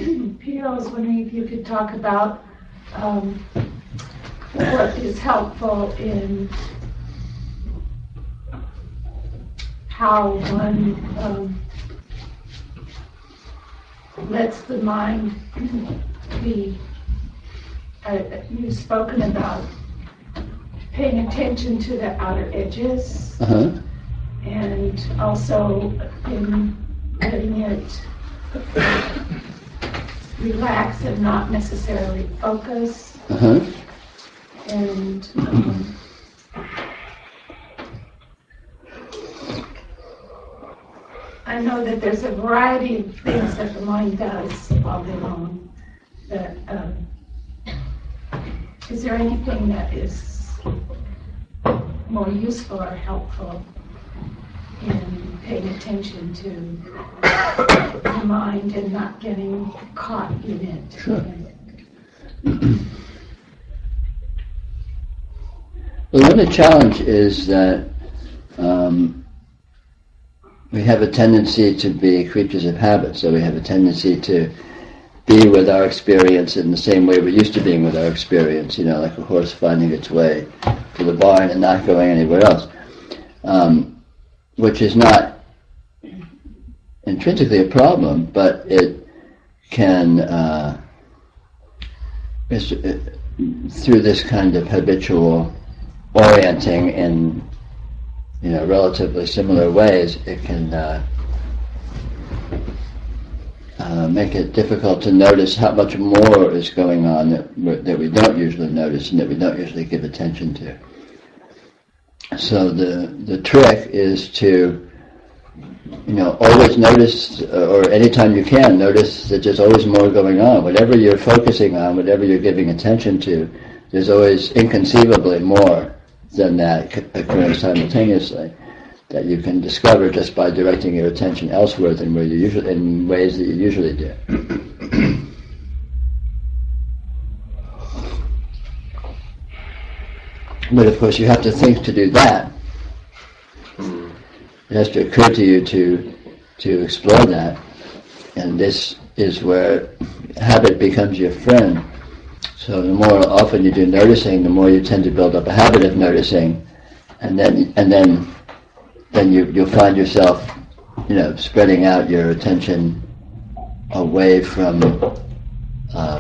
Peter, I was wondering if you could talk about what is helpful in how one lets the mind be. You've spoken about paying attention to the outer edges, and also in letting it relax and not necessarily focus. And I know that there's a variety of things that the mind does all day long. That, is there anything that is more useful or helpful in paying attention to the mind and not getting caught in it? Sure. Well, one of the challenge is that we have a tendency to be creatures of habit, so we have a tendency to be with our experience in the same way we're used to being with our experience, like a horse finding its way to the barn and not going anywhere else, which is not intrinsically a problem, but it can, through this kind of habitual orienting in relatively similar ways, it can make it difficult to notice how much more is going on that we don't usually notice and that we don't usually give attention to. So the trick is to always notice, or anytime you can, notice that there's always more going on. Whatever you're focusing on, whatever you're giving attention to, there's always inconceivably more than that occurring simultaneously that you can discover just by directing your attention elsewhere than where you usually, in ways that you usually do. But of course you have to think to do that. It has to occur to you to explore that, and this is where habit becomes your friend. So the more often you do noticing, the more you tend to build up a habit of noticing, and then you'll find yourself, spreading out your attention away from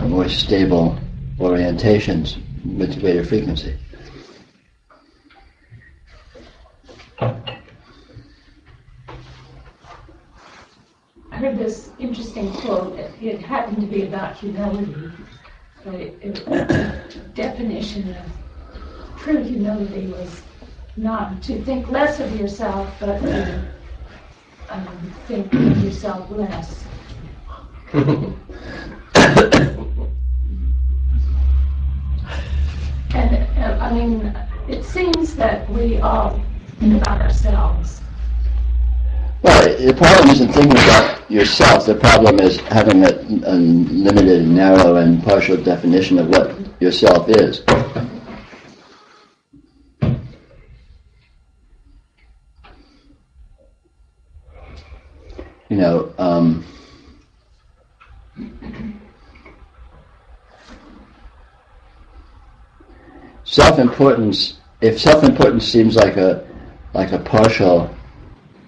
more stable orientations with greater frequency. I heard this interesting quote. It happened to be about humility. The definition of true humility was not to think less of yourself, but to think of yourself less. And it seems that we all think about ourselves. Well, the problem isn't thinking about yourself. The problem is having a limited and narrow and partial definition of what yourself is. Self-importance. If self-importance seems like a partial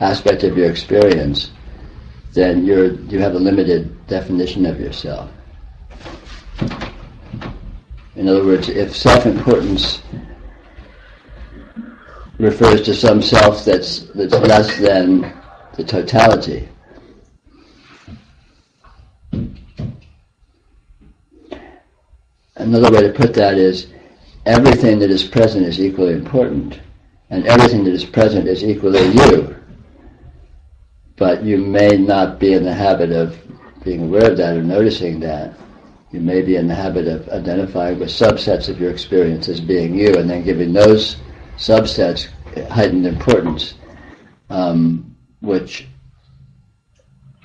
aspect of your experience, then you have a limited definition of yourself. In other words, if self-importance refers to some self that's less than the totality, another way to put that is everything that is present is equally important, and everything that is present is equally you. But you may not be in the habit of being aware of that or noticing that. You may be in the habit of identifying with subsets of your experience as being you, and then giving those subsets heightened importance, which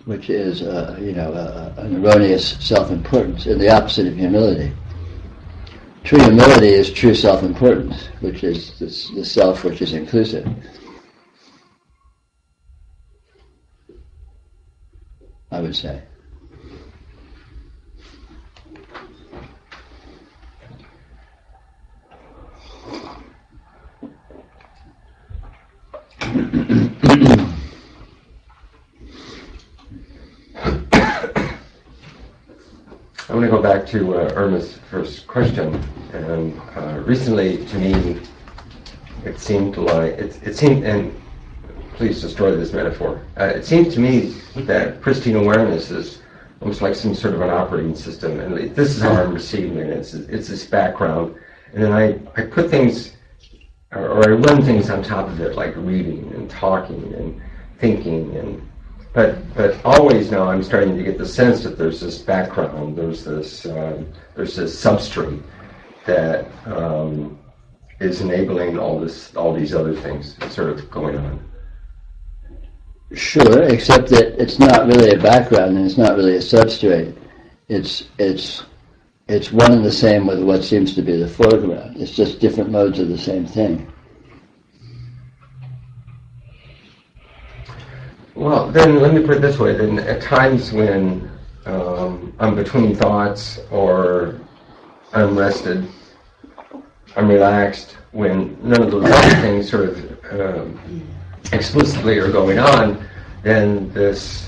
is an erroneous self-importance, and the opposite of humility. True humility is true self-importance, which is the self which is inclusive. I would say. I want to go back to Irma's first question. And recently, to me, it seemed like it seemed, and please destroy this metaphor. It seemed to me that pristine awareness is almost like some sort of an operating system, and this is how I'm receiving it. It's this background, and then I put things, or I run things on top of it, like reading and talking and thinking, and but always now I'm starting to get the sense that there's this background, there's this substrate that is enabling all these other things sort of going on. Sure, except that it's not really a background and it's not really a substrate. It's one and the same with what seems to be the foreground. It's just different modes of the same thing. Well, then let me put it this way. Then at times when I'm between thoughts or I'm rested, I'm relaxed, when none of those other things sort of explicitly are going on, then this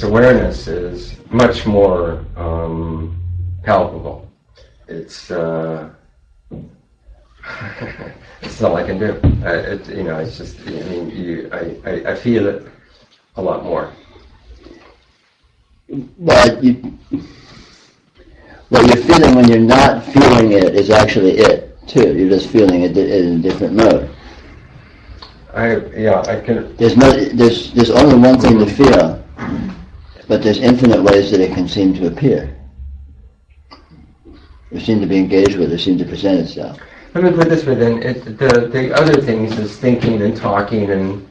awareness is much more palpable. It's it's all I can do. It's just, I mean, I feel it a lot more. Well, what you're feeling when you're not feeling it is actually it too. You're just feeling it in a different mode. I can. There's only one thing to feel, but there's infinite ways that it can seem to appear. Or seem to be engaged with, or seem to present itself. Let me put it this way then. The other things is thinking and talking and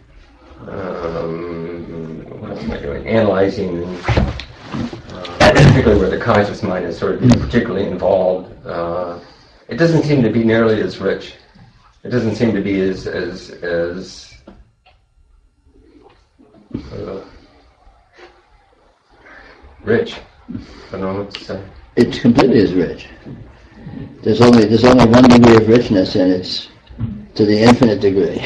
what else am I doing? Analyzing, and particularly where the conscious mind is sort of particularly involved. It doesn't seem to be nearly as rich. It doesn't seem to be as rich. I don't know what to say. It's completely as rich. There's only one degree of richness, and it's to the infinite degree.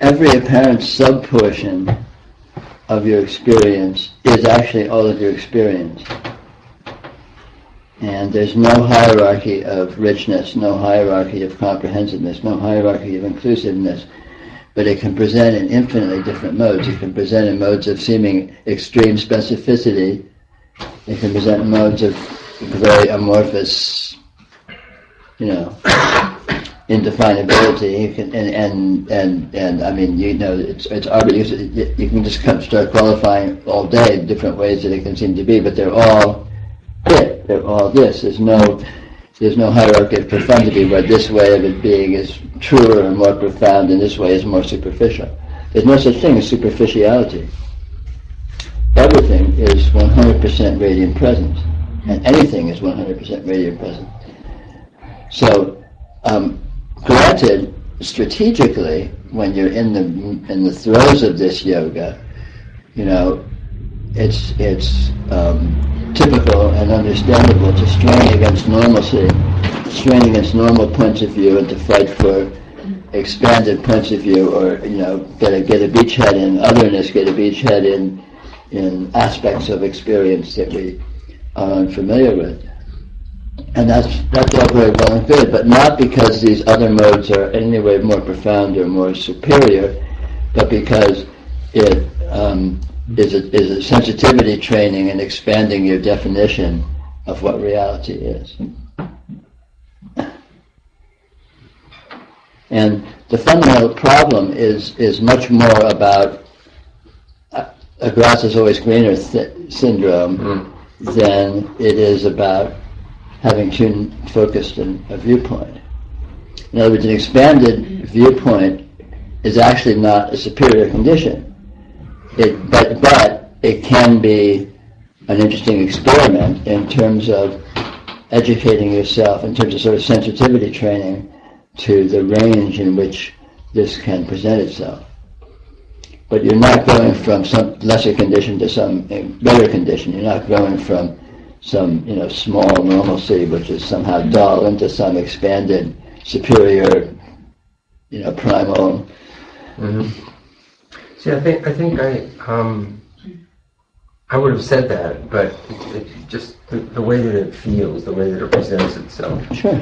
Every apparent sub-portion of your experience is actually all of your experience. And there's no hierarchy of richness, no hierarchy of comprehensiveness, no hierarchy of inclusiveness, but it can present in infinitely different modes. It can present in modes of seeming extreme specificity. It can present in modes of very amorphous, indefinability. You can, and I mean, it's obvious. You can just start qualifying all day different ways that it can seem to be, but they're all it. They're all this. There's no hierarchy of profundity where this way of it being is truer and more profound, and this way is more superficial. There's no such thing as superficiality. Everything is 100% radiant presence, and anything is 100% radiant presence. So, granted, strategically, when you're in the throes of this yoga, it's typical and understandable to strain against normalcy, strain against normal points of view, and to fight for expanded points of view, or get a beachhead in otherness, get a beachhead in aspects of experience that we are unfamiliar with. And that's all very well and good, but not because these other modes are in any way more profound or more superior, but because it is a sensitivity training and expanding your definition of what reality is. And the fundamental problem is much more about a grass is always greener syndrome than it is about having too focused a viewpoint. In other words, an expanded viewpoint is actually not a superior condition. But it can be an interesting experiment in terms of educating yourself, in terms of sort of sensitivity training to the range in which this can present itself. but you're not going from some lesser condition to some better condition. You're not going from some, small normalcy, which is somehow dull, into some expanded, superior, primal. Mm-hmm. See, I think I would have said that, but it just the way that it feels, the way that it presents itself. Sure.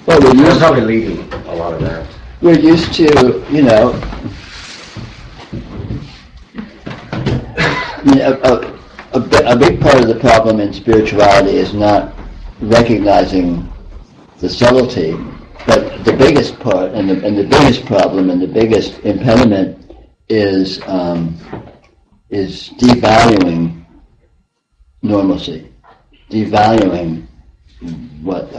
Well, I'm probably leading a lot of that. We're used to, a big part of the problem in spirituality is not recognizing the subtlety, but the biggest part and the biggest problem and the biggest impediment is devaluing normalcy, devaluing what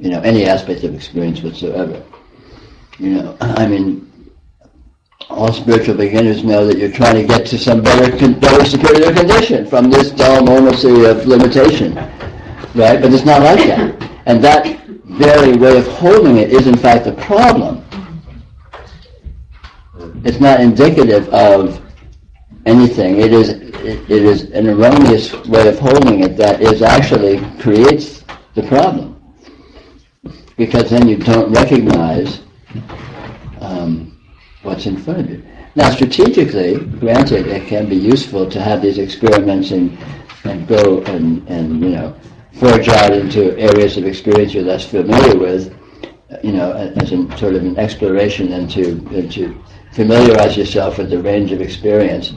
any aspect of experience whatsoever. All spiritual beginners know that you're trying to get to some better superior condition from this dull normalcy of limitation, right? But it's not like that. And that very way of holding it is in fact a problem. It's not indicative of anything. It is an erroneous way of holding it that is actually creates the problem. Because then you don't recognize what's in front of you. Now, strategically, granted, it can be useful to have these experiments and go and forge out into areas of experience you're less familiar with, as in sort of an exploration and to familiarize yourself with the range of experience.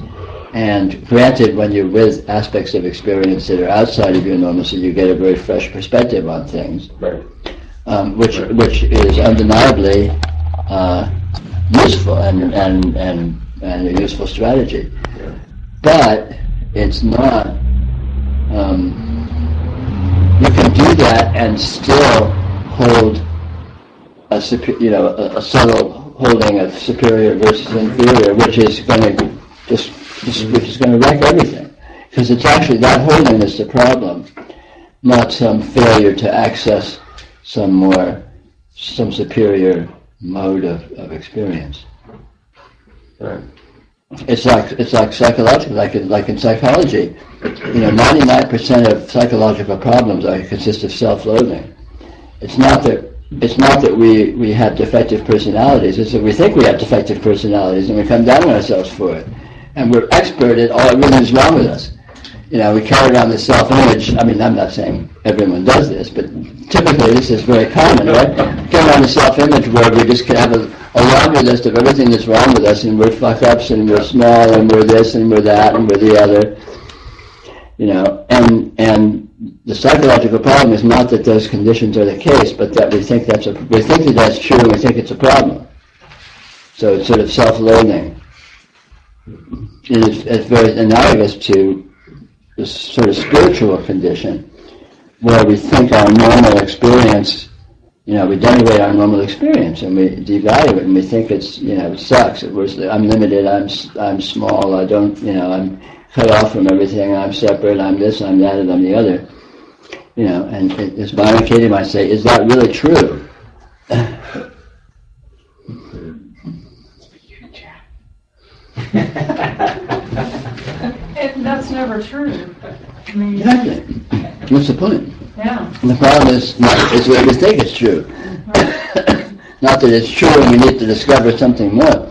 And granted, when you're with aspects of experience that are outside of your normalcy, you get a very fresh perspective on things, right. Which is undeniably useful and a useful strategy. Yeah. But it's not. You can do that and still hold a subtle holding of superior versus inferior, which is going to which is going to wreck everything, because it's actually that holding is the problem, not some failure to access some superior mode of experience. Right. It's like psychological, like in psychology. 99% of psychological problems consist of self-loathing. It's not that we have defective personalities. It's that we think we have defective personalities and we come down on ourselves for it. And we're expert at everything is wrong with us. We carry around this self-image. I'm not saying everyone does this, but typically this is very common, right? Carry around the self-image where we just can have a laundry list of everything that's wrong with us, and we're fuck-ups, and we're small, and we're this, and we're that, and we're the other. And the psychological problem is not that those conditions are the case, but that we think that's true, and we think it's a problem. So it's sort of self-loathing. And it's very analogous to this sort of spiritual condition where we think our normal experience, we denigrate our normal experience and we devalue it and we think it's, it sucks. I'm limited, I'm small, I don't, I'm cut off from everything, I'm separate, I'm this, I'm that, and I'm the other. And as Byron Katie might say, is that really true? That's never true. Exactly. What's the point? Yeah. The problem is that we think it's true. Not that it's true and we need to discover something more.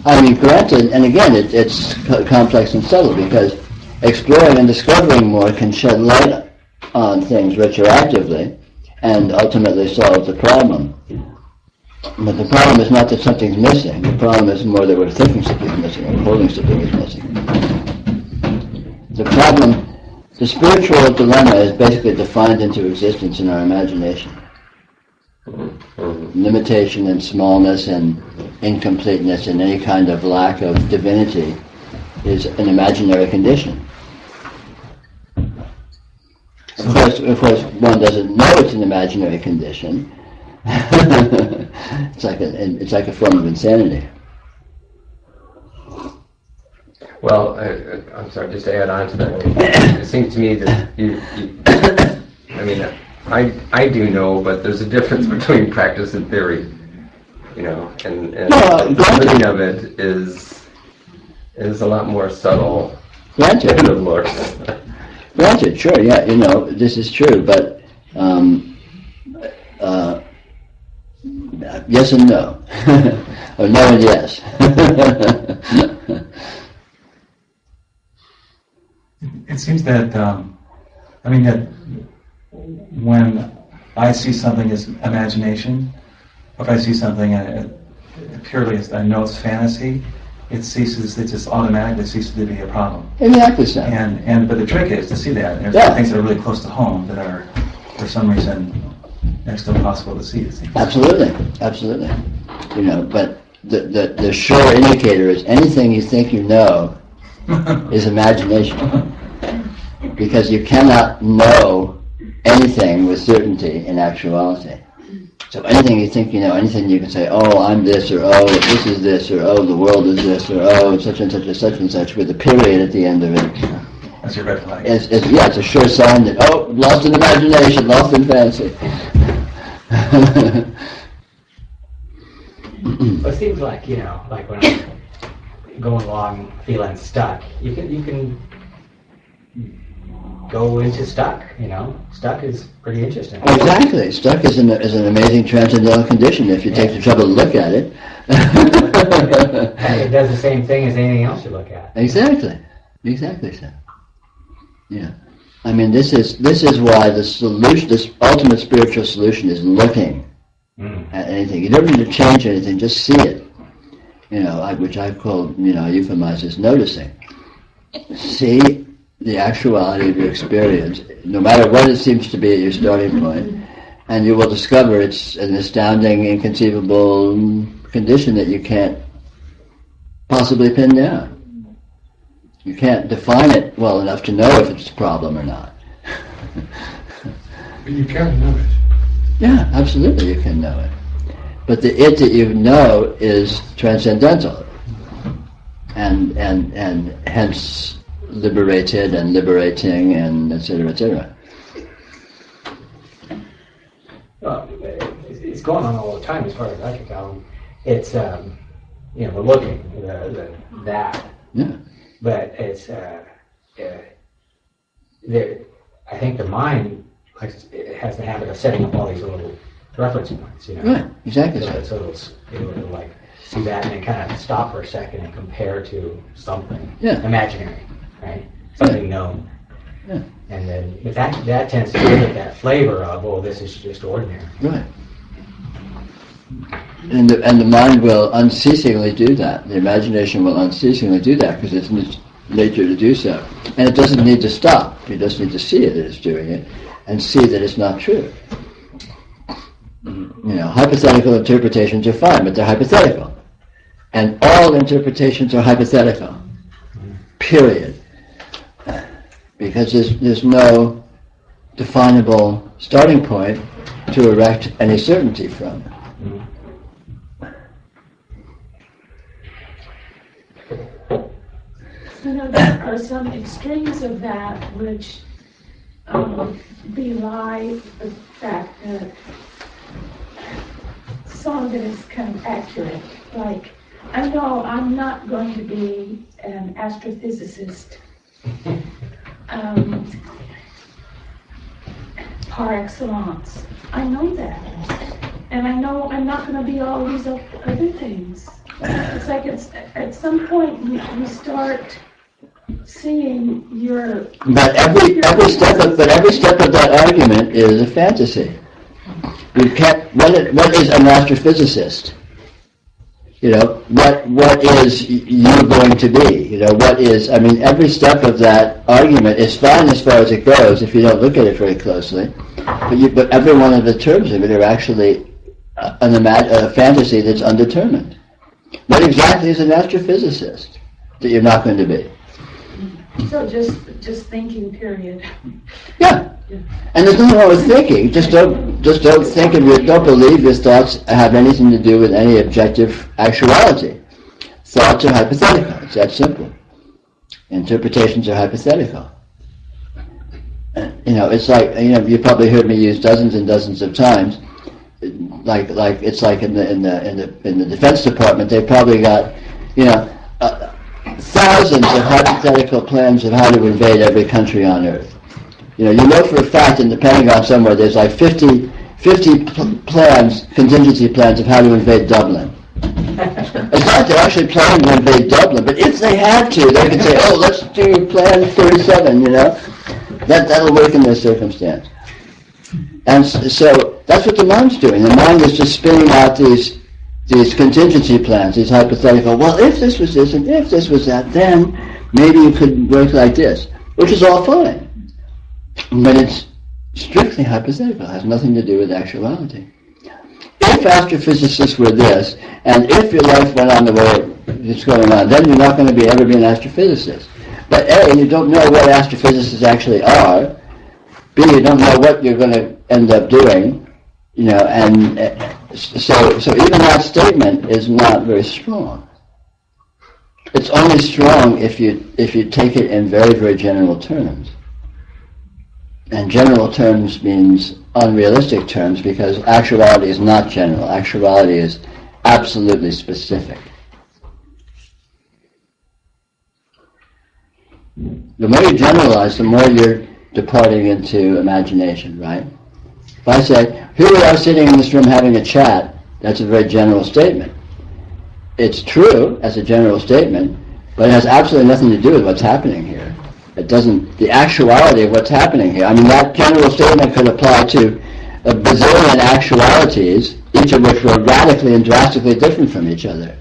Granted, and again, it's complex and subtle because exploring and discovering more can shed light on things retroactively and ultimately solve the problem. But the problem is not that something's missing. The problem is more that we're thinking something's missing or holding something is missing. The spiritual dilemma is basically defined into existence in our imagination. Limitation and smallness and incompleteness and any kind of lack of divinity is an imaginary condition. Of course, one doesn't know it's an imaginary condition. It's like a form of insanity. Well, I'm sorry, just to add on to that, it seems to me that I do know, but there's a difference between practice and theory. you know, and No, the meaning of it is a lot more subtle than granted, it looks. granted, sure, yeah, you know, this is true, but yes and no, or no and yes. It seems that, that when I see something as imagination, or if I see something purely as I know it's fantasy, it just automatically ceases to be a problem. Exactly so. But the trick is to see that. There's things that are really close to home that are, for some reason, next to impossible to see. It seems. Absolutely, absolutely. You know, but the sure indicator is anything you think you know is imagination. Because you cannot know anything with certainty in actuality. So anything you think you know, anything you can say, oh, I'm this, or oh, this is this, or oh, the world is this, or oh, such and such, or such and such, with a period at the end of it. That's your red flag. It's a sure sign that, oh, lost in imagination, lost in fantasy. Well, it seems like, like when I'm going along feeling stuck, you can go into stuck, Stuck is pretty interesting. Exactly. Stuck is an amazing transcendental condition if you take the trouble to look at it. It does the same thing as anything else you look at. Exactly. Exactly so. Yeah. I mean, this is why the solution, this ultimate spiritual solution, is looking at anything. You don't need to change anything, just see it. Which I've called, euphemized as noticing. See the actuality of your experience, no matter what it seems to be at your starting point, and you will discover it's an astounding, inconceivable condition that you can't possibly pin down. You can't define it well enough to know if it's a problem or not. But you can know it. Yeah, absolutely you can know it. But the it that you know is transcendental, and hence liberated and liberating and etc. etc. Well, it's going on all the time as far as I can tell. It's we're looking that. Yeah. But it's there. I think the mind has the habit of setting up all these little reference points. Right. Exactly. So it'll like see that and then kind of stop for a second and compare to something imaginary, right? Something known. Yeah. And then but that tends to give it that flavor of, oh, this is just ordinary. Right. And the mind will unceasingly do that. The imagination will unceasingly do that because it's in its nature to do so. And it doesn't need to stop. You just need to see it that it's doing it and see that it's not true. Hypothetical interpretations are fine, but they're hypothetical. And all interpretations are hypothetical. Period. Because there's no definable starting point to erect any certainty from. There are some extremes of that which belie the fact that some of it is kind of accurate. Like, I know I'm not going to be an astrophysicist par excellence. I know that. And I know I'm not going to be all these other things. It's like at some point we start seeing your... But every step of that argument is a fantasy. You can't. What is an astrophysicist? What is you going to be? What is? I mean, every step of that argument is fine as far as it goes if you don't look at it very closely. But every one of the terms of it are actually a fantasy that's undetermined. What exactly is an astrophysicist that you're not going to be? So just thinking, period. Yeah. And there's nothing wrong with thinking. Just don't think don't believe your thoughts have anything to do with any objective actuality. Thoughts are hypothetical. It's that simple. Interpretations are hypothetical. It's like, you probably heard me use dozens and dozens of times like it's like in the Defense Department, they've probably got, thousands of hypothetical plans of how to invade every country on Earth. You know for a fact in the Pentagon somewhere there's like 50 plans, contingency plans of how to invade Dublin. It's not they're actually planning to invade Dublin, but if they had to, they could say, "Oh, let's do Plan 37." That'll work in this circumstance. And so that's what the mind's doing. The mind is just spinning out these contingency plans, these hypothetical. Well, if this was this and if this was that, then maybe it could work like this, which is all fine, but it's strictly hypothetical. It has nothing to do with actuality. If astrophysicists were this, and if your life went on the way it's going on, then you're not going to ever be an astrophysicist. But A, you don't know what astrophysicists actually are. B, you don't know what you're going to end up doing. And so even that statement is not very strong. It's only strong if you take it in very, very general terms. And general terms means unrealistic terms, because actuality is not general. Actuality is absolutely specific. The more you generalize, the more you're departing into imagination, right? If I say, here we are sitting in this room having a chat, that's a very general statement. It's true as a general statement, but it has absolutely nothing to do with what's happening here. It doesn't, the actuality of what's happening here. I mean, that general statement could apply to a bazillion actualities, each of which were radically and drastically different from each other,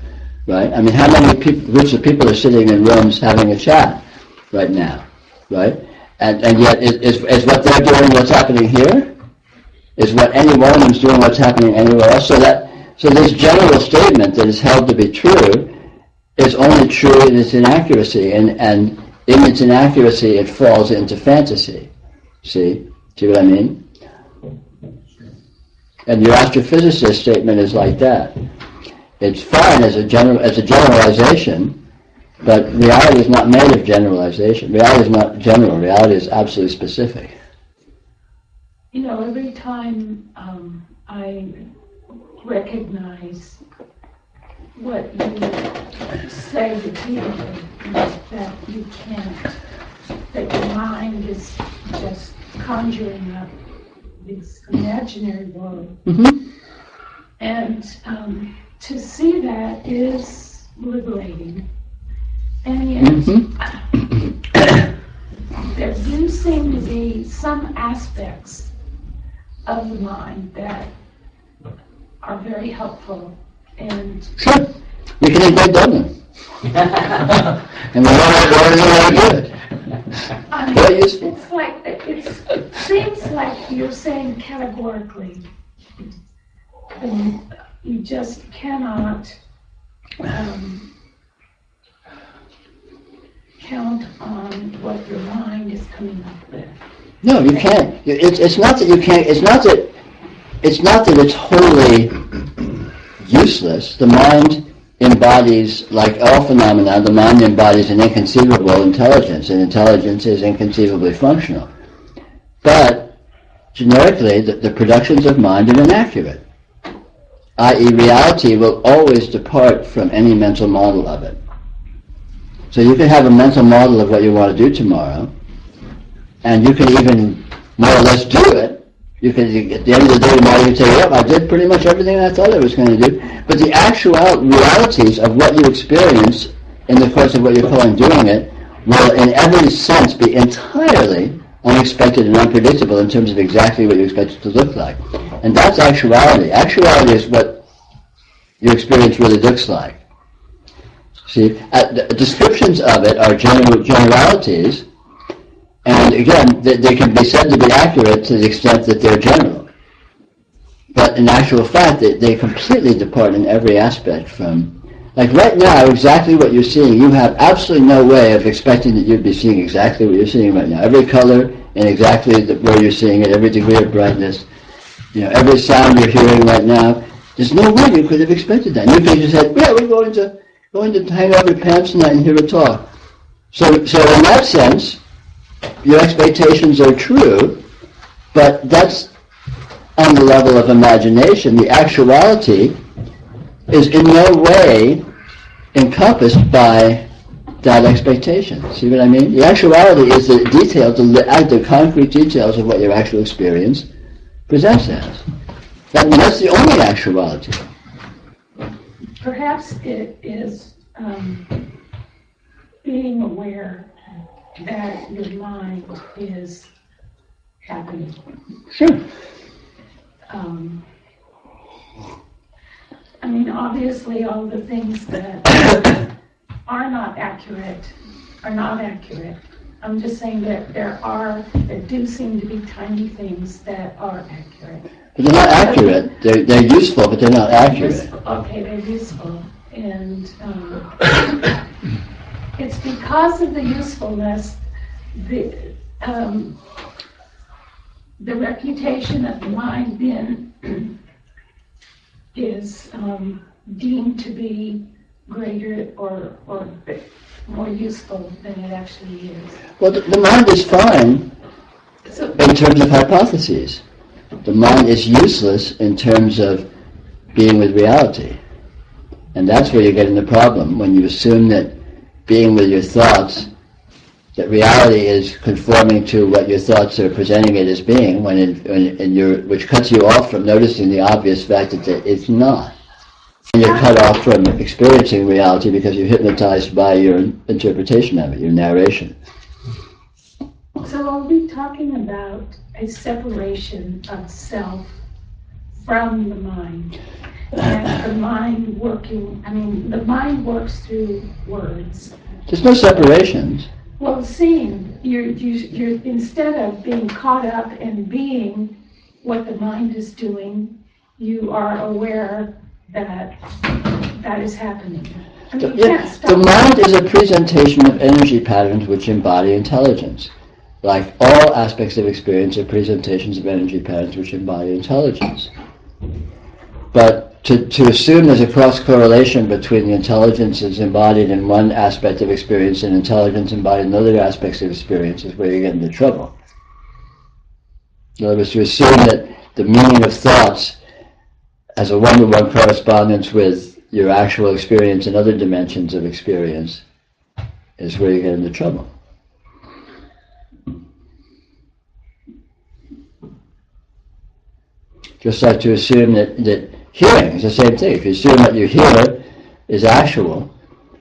right? I mean, how many groups of people are sitting in rooms having a chat right now, right? And yet, is what they're doing what's happening here? Is what any one of them is doing what's happening anywhere else? So this general statement that is held to be true is only true in its inaccuracy, and in its inaccuracy it falls into fantasy. See what I mean? And your astrophysicist statement is like that. It's fine as a generalization, but reality is not made of generalization. Reality is not general. Reality is absolutely specific. Every time I recognize what you say repeatedly, that you can't, that your mind is just conjuring up this imaginary world. Mm-hmm. And to see that is liberating. And yet, there do seem to be some aspects of the mind that are very helpful. And sure, we can invade Dublin. And we don't know how to do it. It's like, it seems like you're saying categorically, you just cannot count on what your mind is coming up with. No, you can't. It's not that you can't. It's not that it's wholly useless. The mind embodies, like all phenomena, the mind embodies an inconceivable intelligence, and intelligence is inconceivably functional. But generically, the productions of mind are inaccurate, i.e. reality will always depart from any mental model of it. So you can have a mental model of what you want to do tomorrow, and you can even more or less do it. You can, at the end of the day tomorrow, you can say, yep, I did pretty much everything I thought I was going to do. But the actual realities of what you experience in the course of what you're calling doing it will in every sense be entirely unexpected and unpredictable in terms of exactly what you expect it to look like. And that's actuality. Actuality is what your experience really looks like. See, descriptions of it are generalities, and again, they can be said to be accurate to the extent that they're general. But in actual fact, they completely depart in every aspect from, like right now, exactly what you're seeing, you have absolutely no way of expecting that you'd be seeing exactly what you're seeing right now. Every color and exactly where you're seeing it, every degree of brightness, every sound you're hearing right now, there's no way you could have expected that. You could have just said, yeah, we're going to hang out your pants tonight and hear a talk. So in that sense, your expectations are true, but that's on the level of imagination, the actuality is in no way encompassed by that expectation. See what I mean? The actuality is the details, the concrete details of what your actual experience presents as. That's the only actuality. Perhaps it is being aware that your mind is happening. Sure. I mean, obviously, all the things that are not accurate are not accurate. I'm just saying that there do seem to be tiny things that are accurate. But they're not accurate. They're useful, but they're not accurate. Okay, they're useful. And it's because of the usefulness, the reputation of the mind then is deemed to be greater or more useful than it actually is. Well, the mind is fine in terms of hypotheses. The mind is useless in terms of being with reality. And that's where you get in the problem, when you assume that being with your thoughts, that reality is conforming to what your thoughts are presenting it as being, which cuts you off from noticing the obvious fact that it's not. And you're cut off from experiencing reality because you're hypnotized by your interpretation of it, your narration. So are we talking about a separation of self from the mind? And the mind the mind works through words. There's no separations. Well, seeing, you're instead of being caught up in being what the mind is doing, you are aware that is happening. I mean, The mind is a presentation of energy patterns which embody intelligence. Like all aspects of experience are presentations of energy patterns which embody intelligence. But to assume there's a cross-correlation between the intelligence that's embodied in one aspect of experience and intelligence embodied in other aspects of experience is where you get into trouble. In other words, to assume that the meaning of thoughts has a one-to-one correspondence with your actual experience in other dimensions of experience is where you get into trouble. Just like to assume that hearing is the same thing. If you assume what you hear is actual,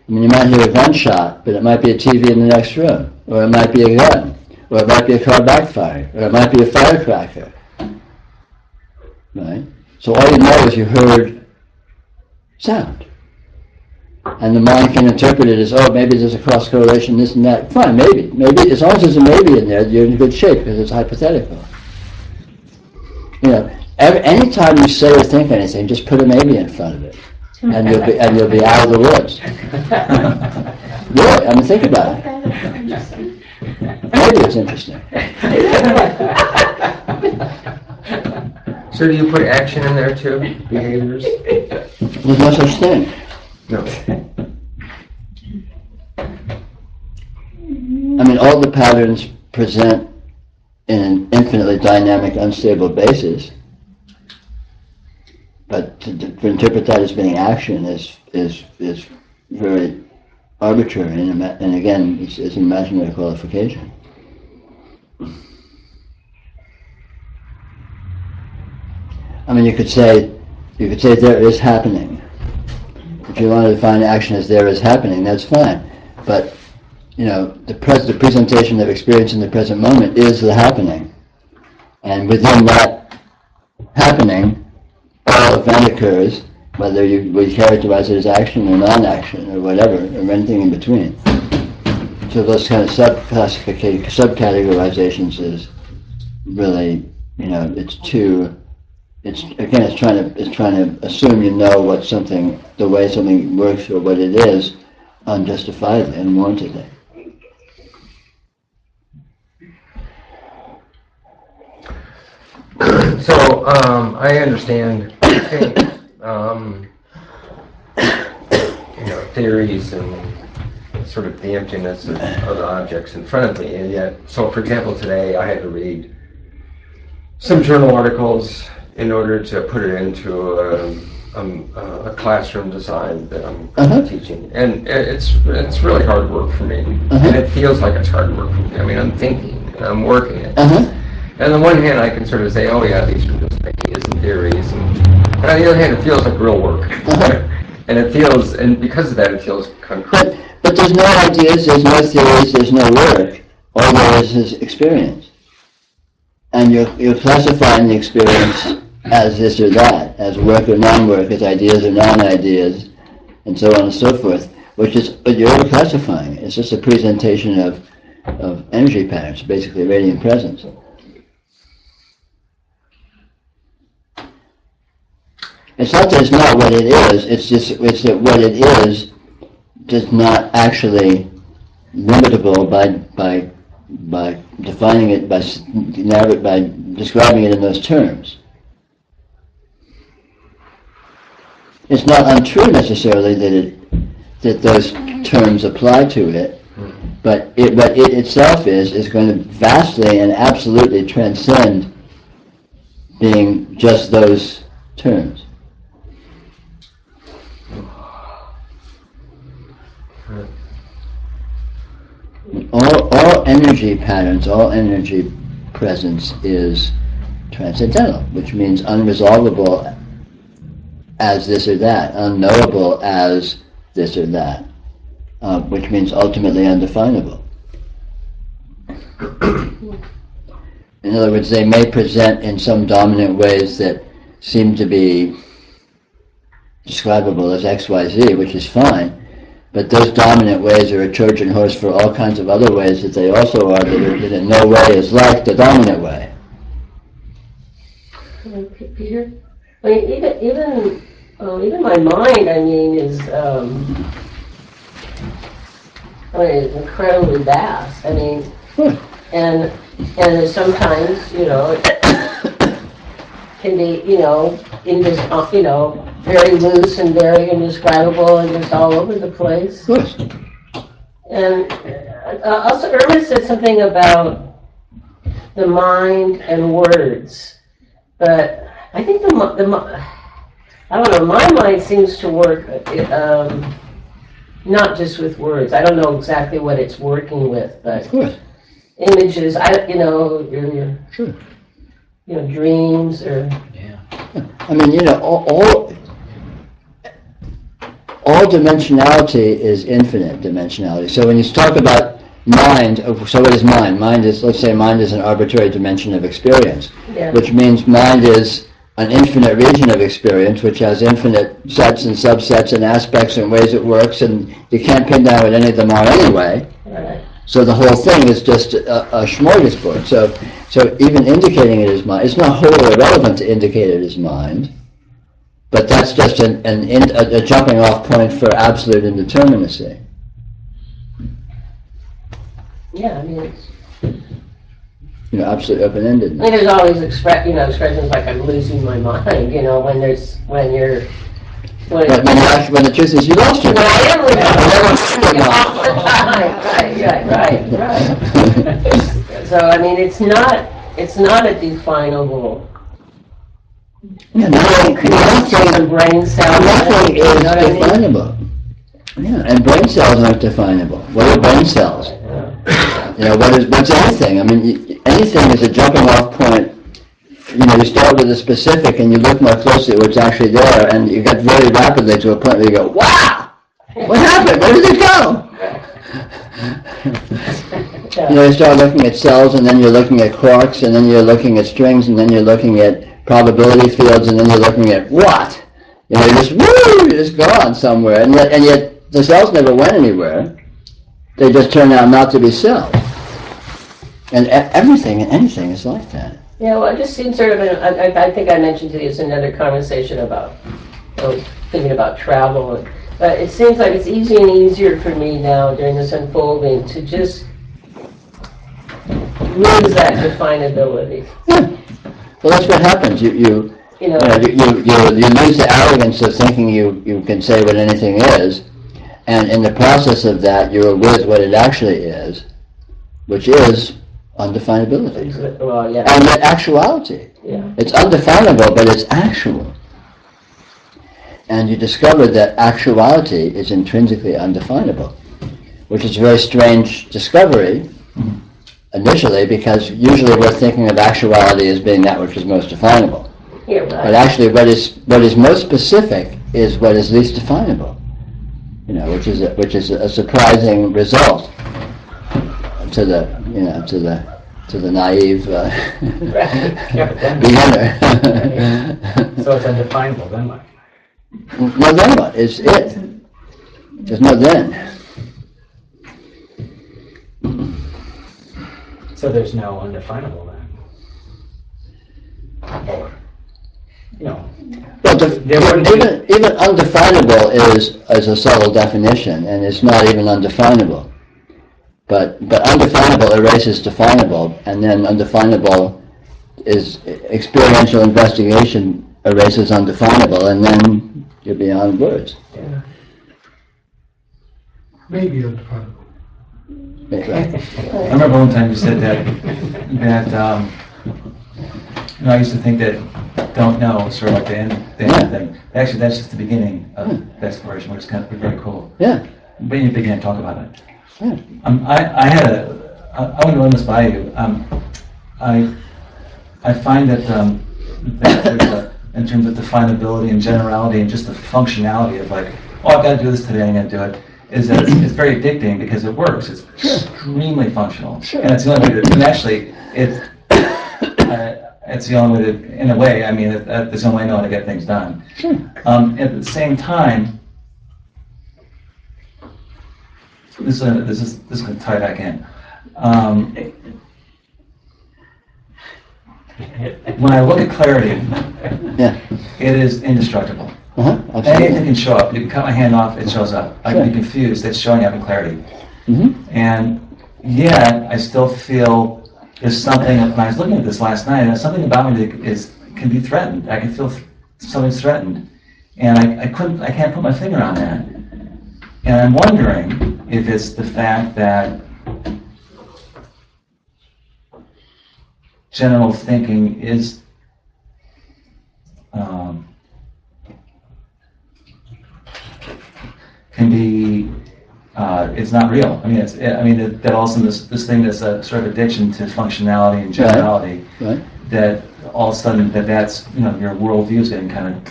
I mean, you might hear a gunshot, but it might be a TV in the next room, or it might be a gun, or it might be a car backfiring, or it might be a firecracker. Right? So all you know is you heard sound. And the mind can interpret it as, oh, maybe there's a cross-correlation, this and that. Fine, maybe. Maybe, as long as there's a maybe in there, you're in good shape, because it's hypothetical. You know, anytime you say or think anything, just put a maybe in front of it, and you'll be out of the woods. Really, I mean, think about it. Maybe it's interesting. So do you put action in there too? Behaviors? There's no such thing. No. I mean, all the patterns present in an infinitely dynamic, unstable basis. But to interpret that as being action is very arbitrary, and again, it's an imaginary qualification. I mean, you could say there is happening. If you want to define action as there is happening, that's fine. But you know, the presentation of experience in the present moment is the happening, and within that happening, all event occurs, whether we characterize it as action or non-action or whatever, or anything in between. So those kind of subcategorizations is really, you know, it's trying to assume you know what something, the way something works or what it is, unjustifiably, unwarrantedly. So I understand theories and sort of the emptiness of the objects in front of me, and yet, so for example, today I had to read some journal articles in order to put it into a classroom design that I'm teaching, and it's really hard work for me, and it feels like it's hard work for me. I mean, I'm thinking and I'm working it. And on the one hand, I can sort of say, oh yeah, these are just ideas and theories, but on the other hand, it feels like real work, and because of that, it feels concrete. But there's no ideas, there's no theories, there's no work. All there is experience, and you're classifying the experience as this or that, as work or non-work, as ideas or non-ideas, and so on and so forth, but you're over-classifying it. It's just a presentation of energy patterns, basically radiant presence. It's not that it's not what it is, it's that what it is does not actually limitable by defining it, by describing it in those terms. It's not untrue necessarily that those terms apply to it, but what it itself is going to vastly and absolutely transcend being just those terms. All energy patterns, all energy presence is transcendental, which means unresolvable as this or that, unknowable as this or that, which means ultimately undefinable. In other words, they may present in some dominant ways that seem to be describable as X, Y, Z, which is fine, but those dominant ways are a Trojan horse for all kinds of other ways that they also are, that in no way is like the dominant way. Peter? I mean, even my mind, I mean, is incredibly vast. I mean, and sometimes, it can be, very loose and very indescribable and just all over the place. And also, Irma said something about the mind and words, but I think I don't know, my mind seems to work not just with words. I don't know exactly what it's working with, but images, dreams or... Yeah. I mean, all dimensionality is infinite dimensionality. So when you talk about mind, so what is mind? Let's say mind is an arbitrary dimension of experience, which means mind is an infinite region of experience, which has infinite sets and subsets and aspects and ways it works, and you can't pin down what any of them are anyway. Right. So the whole thing is just a smorgasbord. So even indicating it as mind, it's not wholly irrelevant to indicate it as mind, but that's just a jumping off point for absolute indeterminacy. Yeah, I mean, it's... absolute open-ended. I mean, there's always expressions like I'm losing my mind, when you're... When the truth is you lost your mind. When I am losing right. So, I mean, it's not a definable... Nothing brain cells. Nothing is definable. Yeah, and brain cells aren't definable. What are brain cells? What's anything? I mean, anything is a jumping off point. You start with a specific and you look more closely at what's actually there, and you get very rapidly to a point where you go, wow! What happened? Where did it go? You start looking at cells, and then you're looking at quarks, and then you're looking at strings, and then you're looking at probability fields, and then you're looking at what? You're just gone somewhere, and yet the cells never went anywhere. They just turn out not to be cells. And everything and anything is like that. Yeah, well, it just seems sort of, I think I mentioned to you another conversation about thinking about travel, but it seems like it's easier and easier for me now during this unfolding to just lose that definability. Yeah. Well, that's what happens. You lose the arrogance of thinking you can say what anything is, and in the process of that, you're with what it actually is, which is undefinability. Well, yeah. And the actuality. Yeah. It's undefinable, but it's actual. And you discover that actuality is intrinsically undefinable, which is a very strange discovery initially, because usually we're thinking of actuality as being that which is most definable. Yeah, right. But actually what is most specific is what is least definable, which is a surprising result to the naive beginner. So it's undefinable, then what? No, then what? It's it. There's no then. So there's no undefinable then? Or, Well, even undefinable is a subtle definition, and it's not even undefinable. But undefinable erases definable, and then undefinable is experiential investigation erases undefinable, and then you're beyond words. Yeah. Maybe undefinable. Right. I remember one time you said that I used to think that don't know was sort of like the end thing. Actually, that's just the beginning of exploration, which is kind of very cool. Yeah. But you begin to talk about it. Yeah. I want to run this by you. I find that that in terms of definability and generality and just the functionality of like, I've got to do this today, I'm going to do it, is that it's very addicting because it works. It's extremely functional. Sure. And it's the only way to, and actually, it's the only way to, in a way, it's the only way I know how to get things done. Sure. At the same time, this is going to tie back in. When I look at clarity, it is indestructible. Anything can show up. You can cut my hand off, it shows up. I can be confused, it's showing up in clarity. And yet, I still feel there's something, when I was looking at this last night, there's something about me that can be threatened. I can feel something's threatened. And I can't put my finger on that. And I'm wondering if it's the fact that general thinking is can be it's not real. That also this thing that's a sort of addiction to functionality and generality. Right. That all of a sudden that's your worldview is getting kind of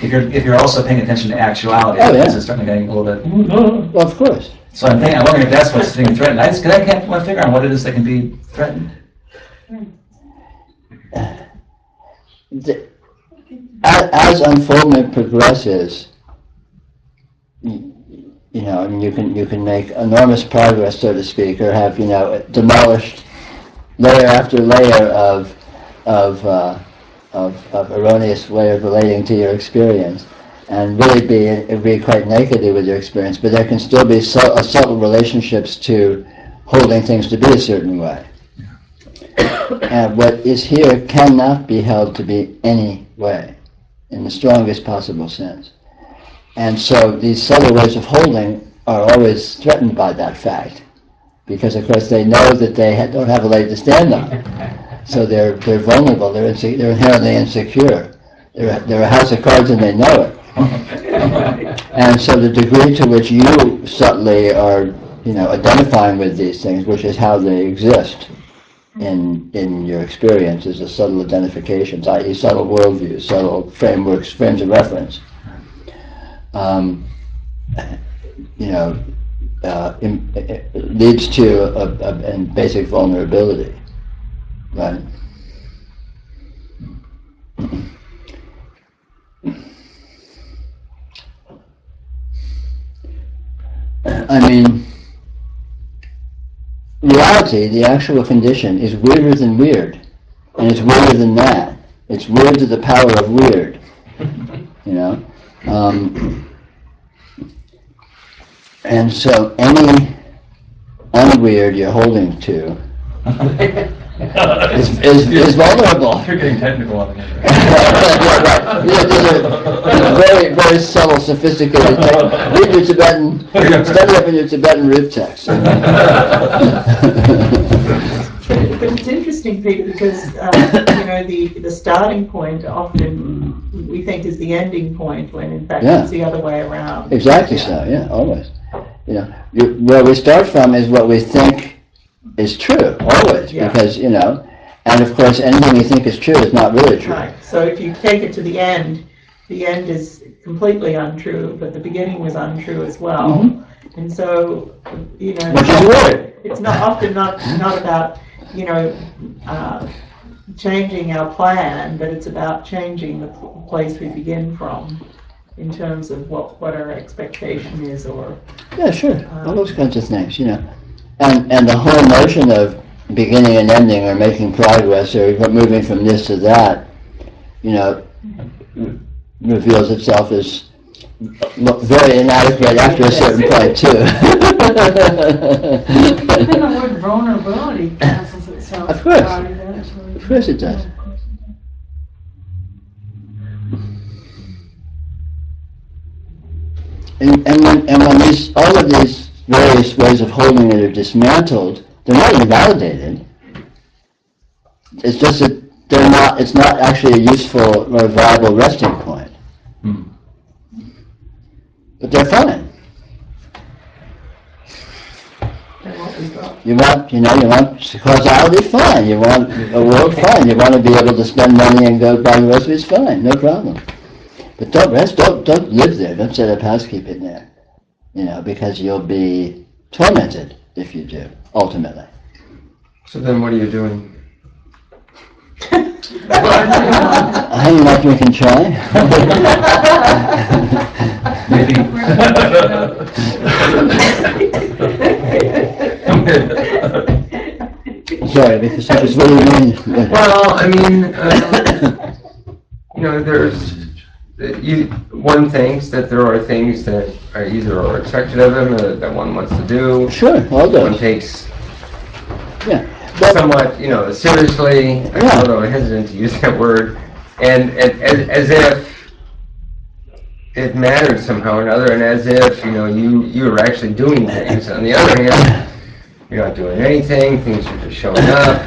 if you're also paying attention to actuality, this is starting to get a little bit. Well, of course. So I'm wondering if that's what's being threatened. I can't put my finger on what it is that can be threatened. As unfoldment progresses, you can make enormous progress, so to speak, or have demolished layer after layer of erroneous way of relating to your experience, and really be quite nakedly with your experience. But there can still be subtle relationships to holding things to be a certain way. And what is here cannot be held to be any way, in the strongest possible sense. And so these subtle ways of holding are always threatened by that fact, because of course they know that they don't have a leg to stand on. So they're vulnerable, they're inherently insecure. They're a house of cards and they know it. And so the degree to which you subtly are identifying with these things, which is how they exist in your experience, is a subtle identifications, i.e. subtle worldviews, subtle frameworks, frames of reference. Leads to a basic vulnerability, right? Reality, the actual condition, is weirder than weird, and it's weirder than that. It's weird to the power of weird, and so any unweird you're holding to is vulnerable. You're getting technical on me. Yeah, right. These are very, very subtle, sophisticated techniques. Read your Tibetan, study up in your Tibetan root text. But it's interesting, Pete, because the starting point often we think is the ending point, when in fact it's the other way around. Exactly so. Yeah, always. Where we start from is what we think is true, always, because and of course anything you think is true is not really true. Right. So if you take it to the end is completely untrue, but the beginning was untrue as well. Mm-hmm. And so it's not about changing our plan, but it's about changing the place we begin from, in terms of what our expectation is, or sure, all those kinds of things, and the whole notion of beginning and ending, or making progress, or moving from this to that, reveals itself as very inadequate after a certain point too. Even the word vulnerability cancels itself. Of course it does. And when all of these various ways of holding it are dismantled, they're not invalidated. It's just that it's not actually a useful or viable resting point. But they're fine. You want causality, fine. You want a world, fine. You want to be able to spend money and go buy groceries, fine, no problem. But don't live there. Don't set up housekeeping there. Because you'll be tormented if you do, ultimately. So then what are you doing? How do you like we can try? Maybe. Sorry, because that was what you mean. Well, I mean, there's one thinks that there are things that are either expected of him or that one wants to do. Sure, all those. One takes somewhat, seriously. I don't know, I'm hesitant to use that word, and as if it mattered somehow or another, and as if you were actually doing things. On the other hand, you're not doing anything. Things are just showing up.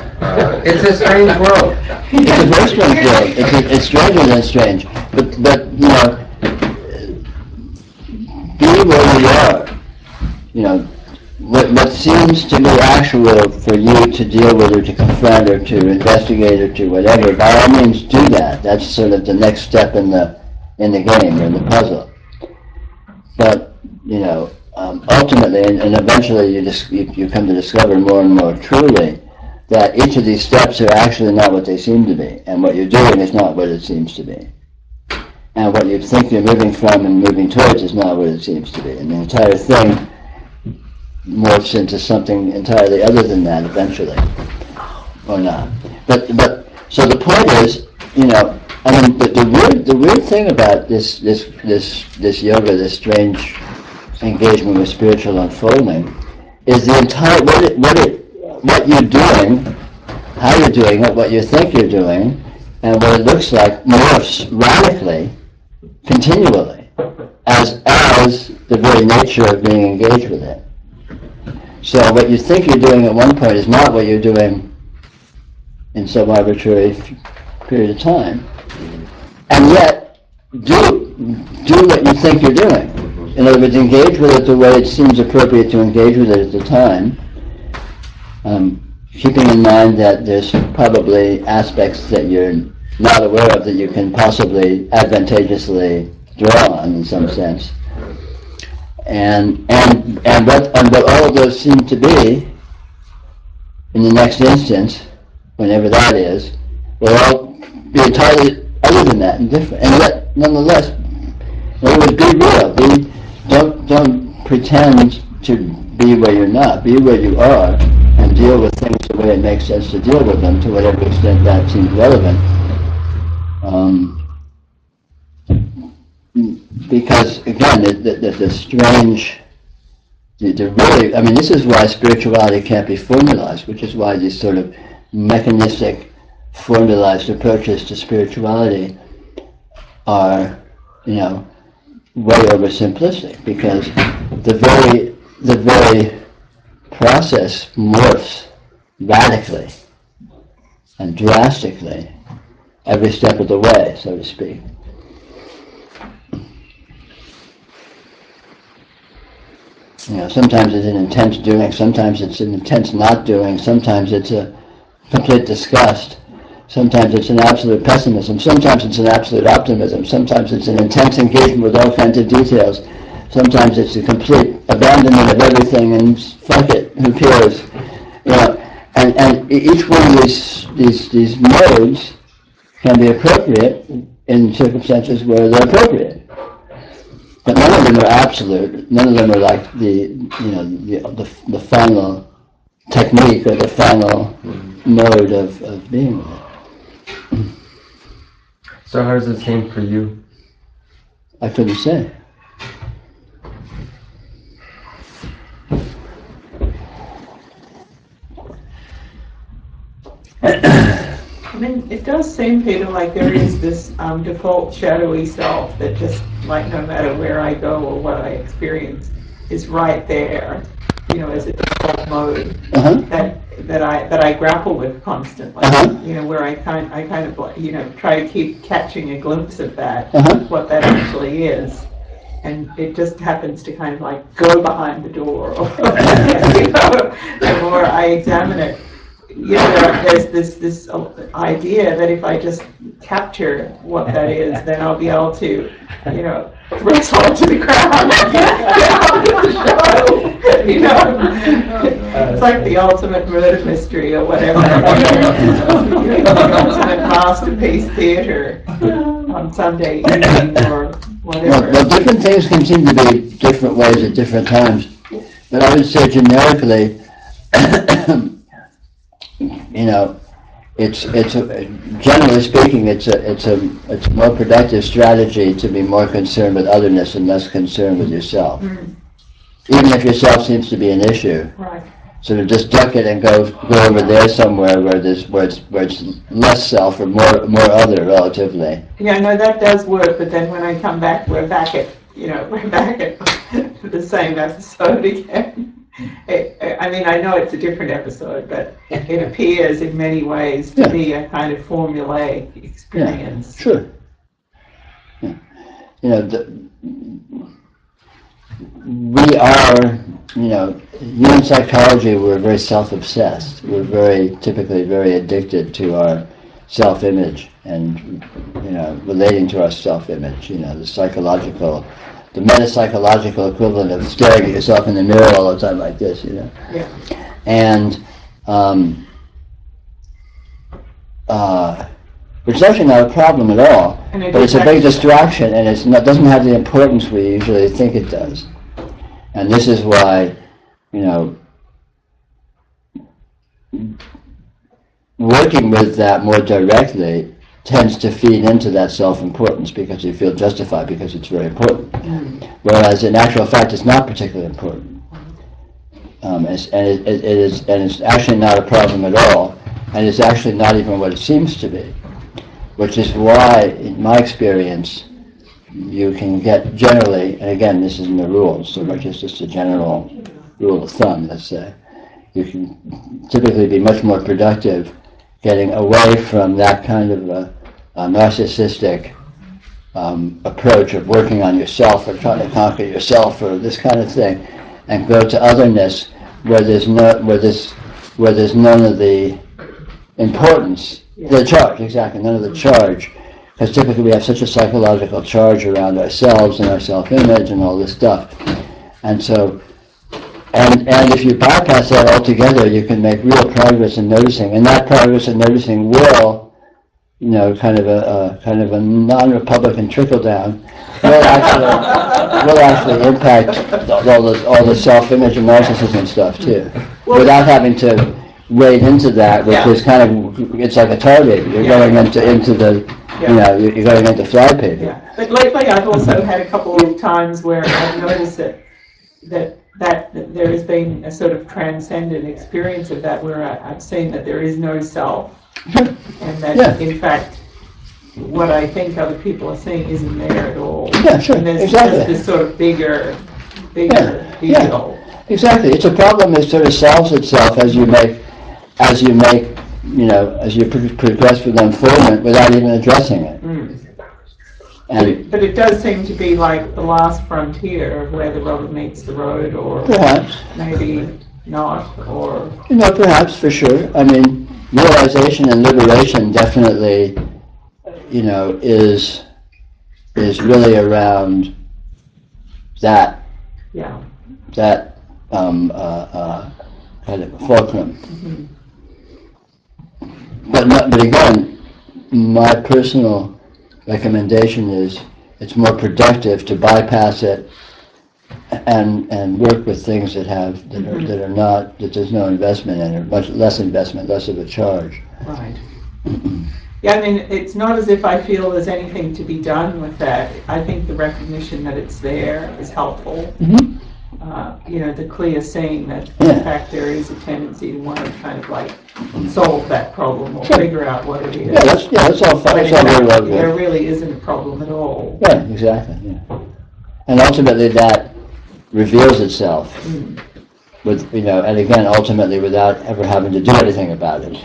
It's a strange world. It's a very strange world. It's stranger than strange. But be where you are. What seems to be actual for you to deal with, or to confront, or to investigate, or to whatever, by all means do that. That's sort of the next step in the game, or in the puzzle. But ultimately, and eventually, you come to discover more and more truly that each of these steps are actually not what they seem to be, and what you're doing is not what it seems to be, and what you think you're moving from and moving towards is not what it seems to be, and the entire thing morphs into something entirely other than that eventually, or not. But so the point is, the weird thing about this yoga, this strange engagement with spiritual unfolding, is the entire what you're doing, how you're doing it, what you think you're doing, and what it looks like morphs radically, continually, as the very nature of being engaged with it. So what you think you're doing at one point is not what you're doing in some arbitrary period of time, and yet do what you think you're doing. In other words, engage with it the way it seems appropriate to engage with it at the time, keeping in mind that there's probably aspects that you're not aware of that you can possibly advantageously draw on in some sense. And what all of those seem to be in the next instance, whenever that is, will all be entirely other than that and different. And yet, nonetheless, in other words, be real. Don't pretend to be where you're not. Be where you are, and deal with things the way it makes sense to deal with them, to whatever extent that seems relevant. Because again, the strange, really, this is why spirituality can't be formalized, which is why these sort of mechanistic, formalized approaches to spirituality are, way oversimplistic, because the very process morphs radically and drastically every step of the way, so to speak. Sometimes it's an intense doing, sometimes it's an intense not doing, sometimes it's a complete disgust, sometimes it's an absolute pessimism, sometimes it's an absolute optimism, sometimes it's an intense engagement with all kinds of details, sometimes it's a complete abandonment of everything and fuck it, who cares? And each one of these modes can be appropriate in circumstances where they're appropriate. But none of them are absolute. None of them are like the final technique or the final mode of being with it. So how does it seem for you? I couldn't say. I mean, it does seem, Peter, like there is this default shadowy self that just, like, no matter where I go or what I experience, is right there, as a default mode that I grapple with constantly. Where I kind of try to keep catching a glimpse of that, what that actually is, and it just happens to kind of like go behind the door, or, the more I examine it. There's this idea that if I just capture what that is, then I'll be able to, wrestle to the ground. It's like the ultimate murder mystery or whatever. The ultimate masterpiece theater on Sunday evening or whatever. Well, different things can seem to be different ways at different times, but I would say generically. It's generally speaking, it's a more productive strategy to be more concerned with otherness and less concerned with yourself. Even if yourself seems to be an issue, right. Sort of just duck it and go over there somewhere where it's less self or more other relatively. Yeah, no, that does work. But then when I come back, we're back at the same episode again. I mean, I know it's a different episode, but it appears in many ways to be a kind of formulaic experience. Yeah, sure. Yeah. We are, human psychology, we're very self-obsessed. We're typically very addicted to our self-image and, relating to our self-image, the metapsychological equivalent of staring at yourself in the mirror all the time like this, Yeah. And which is actually not a problem at all, but it's a big distraction, and it doesn't have the importance we usually think it does. And this is why, working with that more directly tends to feed into that self-importance because you feel justified because it's very important. Whereas in actual fact it's not particularly important. It's actually not a problem at all, and it's actually not even what it seems to be. Which is why, in my experience, you can get generally, and again this isn't a rule so much as just a general rule of thumb, let's say, you can typically be much more productive getting away from that kind of a narcissistic approach of working on yourself or trying to conquer yourself or this kind of thing, and go to otherness where there's none of the importance, the charge, exactly, none of the charge, because typically we have such a psychological charge around ourselves and our self-image and all this stuff, and so. And if you bypass that altogether, you can make real progress in noticing, and that progress in noticing will, kind of a non-Republican trickle down, will actually impact all the self-image and narcissism stuff too, without having to wade into that, which is kind of, it's like a tar baby. You're going into the, you're going into fly paper. Yeah, but lately I've also had a couple of times where I've noticed that that there has been a sort of transcendent experience of that, where I've seen that there is no self, and that in fact what I think other people are seeing isn't there at all. Yeah, sure, And there's exactly. just this sort of bigger Yeah, deal. Exactly. It's a problem that sort of solves itself as you progress with unfoldment without even addressing it. But it does seem to be like the last frontier of where the rubber meets the road, or Perhaps. maybe not, or... Perhaps, for sure. I mean, realization and liberation definitely, is really around that kind of fulcrum. But again, my personal recommendation is it's more productive to bypass it and work with things that there's no investment in, or much less investment, less of a charge. Right. Yeah, I mean, it's not as if I feel there's anything to be done with that. I think the recognition that it's there is helpful. The clear seeing that in fact there is a tendency to want to kind of like solve that problem or figure out what it is. That's all fine. But in fact, there really isn't a problem at all. Yeah, exactly. Yeah. And ultimately that reveals itself with, and again, ultimately without ever having to do anything about it.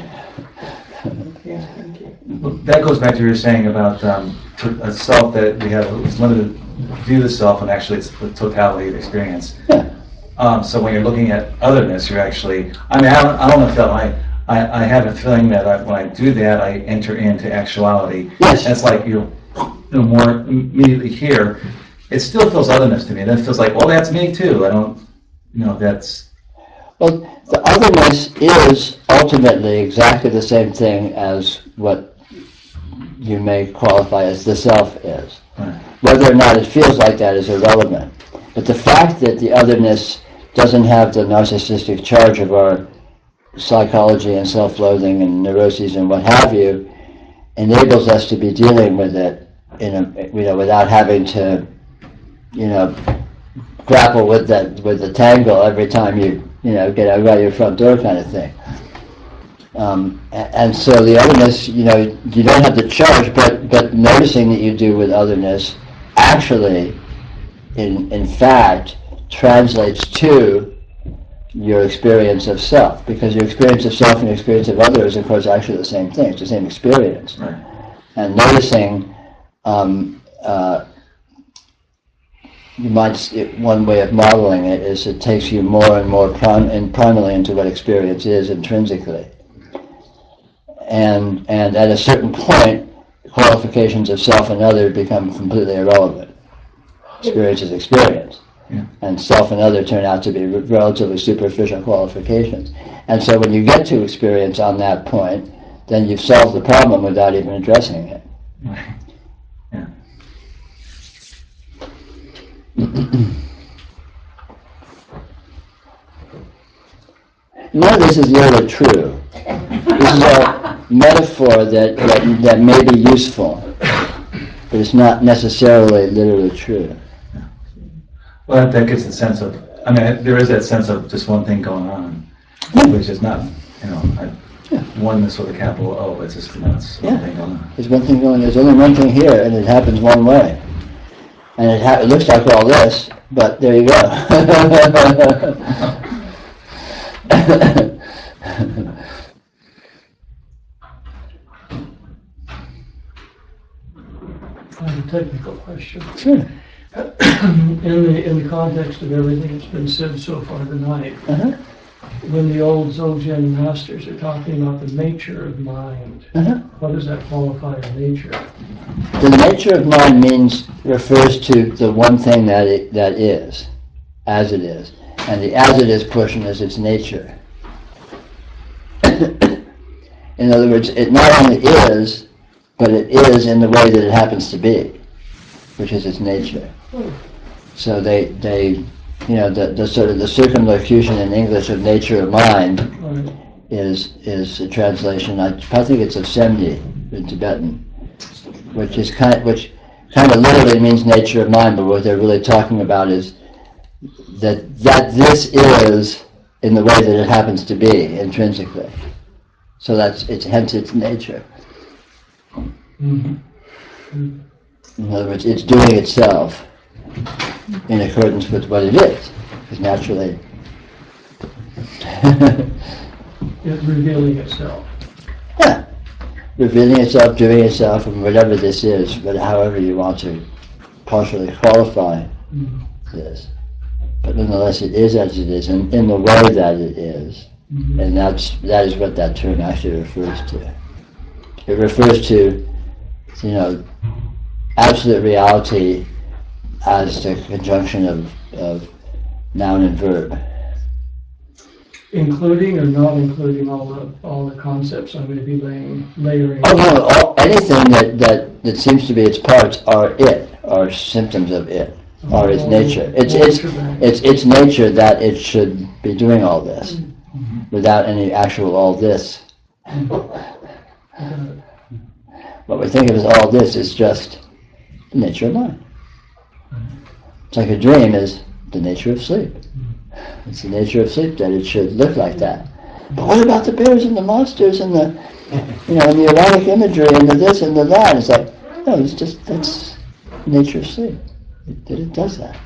Yeah, thank you. Well, that goes back to what you were saying about a self that we have this limited view of the self, and actually it's the totality of experience. Yeah. So when you're looking at otherness, you're actually, I don't know if I have a feeling that when I do that, I enter into actuality. Yes. And it's like you're more immediately here. It still feels otherness to me. Then it feels like, well, that's me too. I don't, that's... Well, the otherness is ultimately exactly the same thing as what you may qualify as the self is. Right. Whether or not it feels like that is irrelevant. But the fact that the otherness doesn't have the narcissistic charge of our psychology and self-loathing and neuroses and what have you enables us to be dealing with it without having to grapple with the tangle every time you get out of your front door kind of thing. And so the otherness, you don't have the charge, but noticing that you do with otherness actually, in fact, translates to your experience of self, because your experience of self and your experience of other is, of course, actually the same thing. It's the same experience. Right. And noticing, one way of modeling it is it takes you more and more primarily into what experience is intrinsically. And at a certain point, qualifications of self and other become completely irrelevant. Experience is experience. Yeah. And self and other turn out to be relatively superficial qualifications. And so when you get to experience on that point, then you've solved the problem without even addressing it. Right. Yeah. None of this is really true. This is a metaphor that may be useful, but it's not necessarily literally true. Well, that gives a sense of, there is that sense of just one thing going on, which is not, oneness with a capital O, it's just, it's one thing going on. There's one thing going on. There's only one thing here, and it happens one way. And it looks like all this, but there you go. I have a technical question. Sure. In the context of everything that's been said so far tonight, when the old Dzogchen masters are talking about the nature of mind, what does that qualify as nature? The nature of mind refers to the one thing that is, as it is. And the as it is portion is its nature. In other words, it not only is, but it is in the way that it happens to be, which is its nature. So the sort of the circumlocution in English of nature of mind is a translation. I think it's of Semdi in Tibetan, which kind of literally means nature of mind, but what they're really talking about is that this is in the way that it happens to be intrinsically. So hence its nature. Mm-hmm. In other words, it's doing itself in accordance with what it is, because naturally It's revealing itself. yeah, revealing itself, doing itself, and whatever this is, but however you want to partially qualify this. But nonetheless, it is as it is, and in the way that it is, and that is what that term actually refers to. It refers to, absolute reality as the conjunction of noun and verb. Including or not including all the concepts I'm going to be layering? Oh no! Anything that seems to be its parts are symptoms of it, are its nature. It's nature that it should be doing all this, without any actual all this. What we think of as all this is just the nature of mind. It's like a dream is the nature of sleep. It's the nature of sleep that it should look like that. But what about the bears and the monsters and the, and the erotic imagery and the this and the that? It's like, no, it's just, that's the nature of sleep. It does that.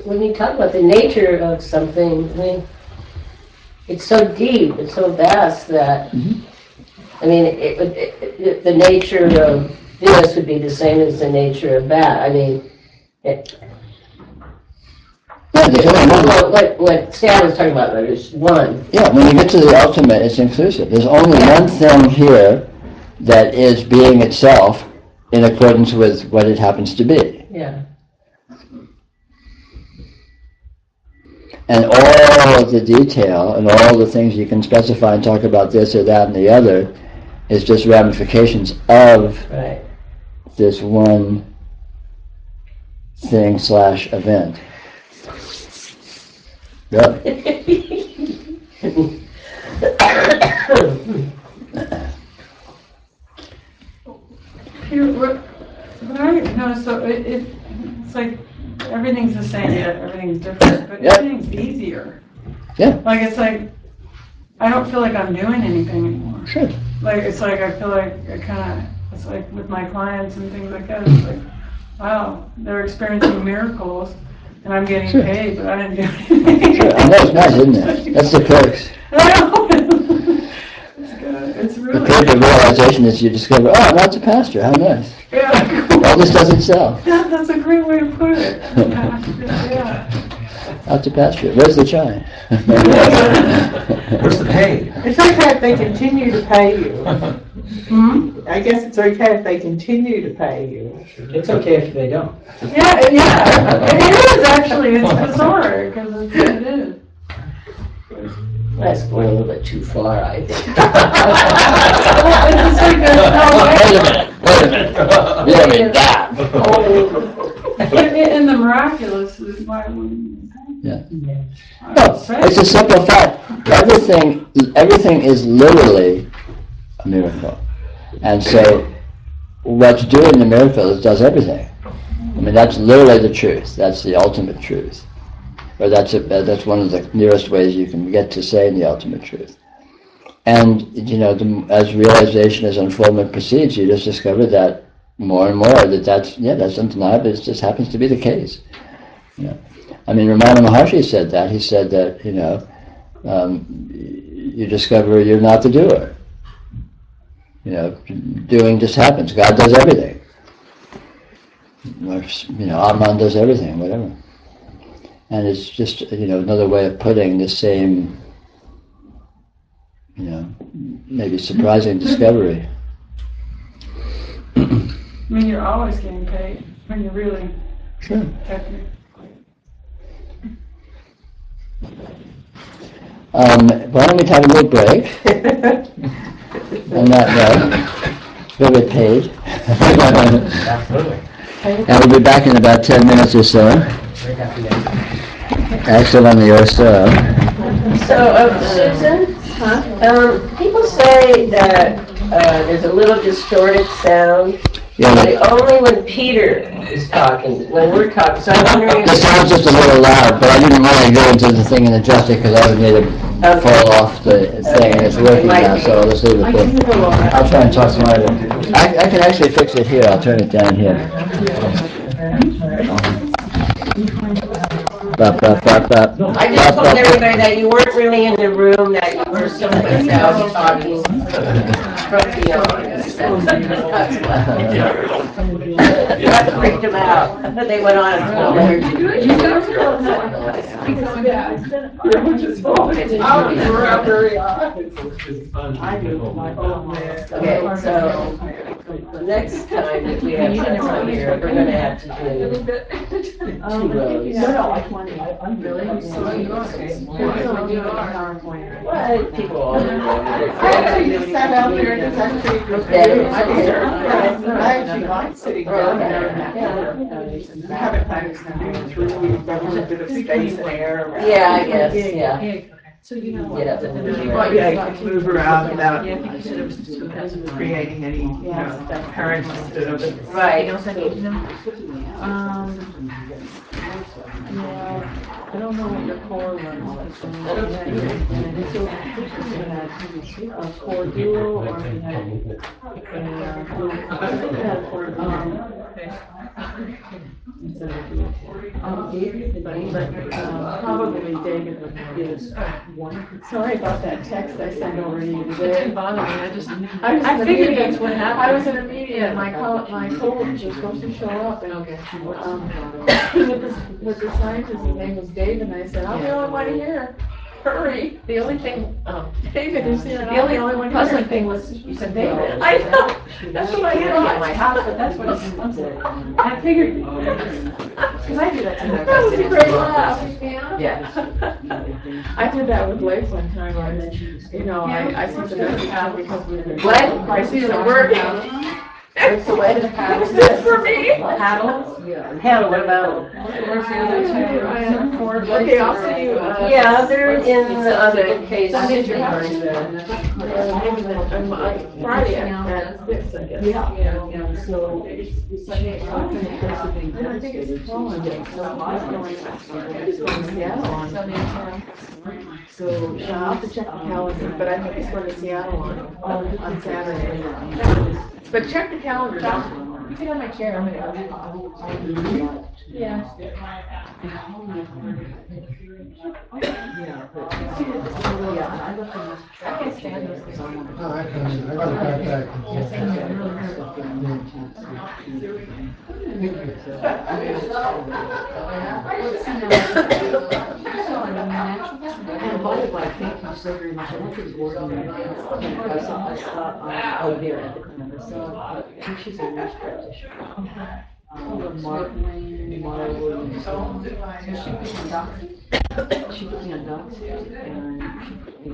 When you talk about the nature of something, I mean, it's so deep, it's so vast that, I mean, the nature of this would be the same as the nature of that. I mean, what Stan was talking about, there's one. Yeah, when you get to the ultimate, it's inclusive. There's only one thing here that is being itself in accordance with what it happens to be. Yeah. And all of the detail and all the things you can specify and talk about this or that and the other is just ramifications of this one thing / event. Really? So it's like everything's the same, yet everything's different, but everything's easier. Yeah. Like it's like I don't feel like I'm doing anything anymore. Sure. Like it's like I feel like it's like with my clients and things like that. It's like, wow, they're experiencing miracles, and I'm getting paid, but I didn't do anything. Sure. I know it's nice, isn't it? That's the perks. I know. It's good. It's really. The perk of realization is you discover, oh, now it's a pasture. How nice. Yeah. All this doesn't sell. Yeah, that's a great way to put it. Yeah. Out to pasture. Where's the chime? Where's the pay? It's okay if they continue to pay you. I guess it's okay if they continue to pay you. It's okay if they don't. Yeah. It is actually. It's bizarre because it is. That's going a little bit too far, I think. It's like Wait a minute. You don't mean that. And the miraculous is why we. Yeah. No, it's a simple fact. Everything is literally a miracle. And so what's doing the miracle is does everything. I mean, that's literally the truth. That's the ultimate truth. Or that's one of the nearest ways you can get to saying the ultimate truth. And, as realization, as unfoldment proceeds, you just discover that more and more, that's undeniable. It just happens to be the case. I mean, Ramana Maharshi said that. He said that, you discover you're not the doer. Doing just happens. God does everything. Or, Atman does everything, whatever. And it's just, another way of putting the same, maybe surprising discovery. I mean, you're always getting paid when you're really technically. Why don't we have a little break? On that note, we'll get paid. Absolutely. And we'll be back in about 10 minutes or so. Actually, on the or so. So, Susan, people say that there's a little distorted sound Yeah, But only when Peter is talking, when we're talking, so I'm wondering. the sound's just a little loud, but I didn't want to go into the thing and adjust it because I would need to fall off the thing, and it's working now, so let's leave it there. I'll try and talk smarter. I can actually fix it here, I'll turn it down here. I just told everybody that you weren't really in the room, that you were someplace else talking from beyond. That freaked them out. They went on and told Okay, so next time that we have someone here, we're gonna have to do 2 rows. I'm really. What? People all over. I actually just sat out there and it's I actually like sitting down there in that corner. I haven't planned to do through, but there's a bit of space there. Yeah, I guess, yeah. So you know Get up what? and move Well, around. yeah, you can move around without Yeah, I think you said it was 2,000. creating any, apparent disturbance. Right. Yeah, I don't know what your core was. A core duo or we probably David is one. Sorry about that text I sent over to you today. It didn't bother me. I figured that's what happened. I was in a meeting and my coworkers were supposed to show up and with the scientist, his name was David, and I said, I'm the only one here. Hurry. The only thing, David is here. The only puzzling thing was you said David. I know. That's what I did at my house, but that's what it was. I figured, because I do that sometimes. That was a great laugh. Yeah. I did that with Blake one time. I see the best because What? I see the word. Where's the way to the paddle? Is this for me? Paddle? Paddle, what about? Where's the other two? Okay, I'll see you. Yeah, they're in the other case. Friday at 6, I guess. Yeah, so. I think it's falling. It's going to Seattle on. So, I'll have to check the calendar, but I think it's going to Seattle on Saturday. But check the calendar. You sit on my chair. I'm gonna. Yeah. I can't stand those things. I got a And Butterfly, thank you so very much. I went to the board meeting. I saw there at the clinic. I think she's a nurse practitioner. Mark Williams. So she put me on docs. She put me on docs and she put me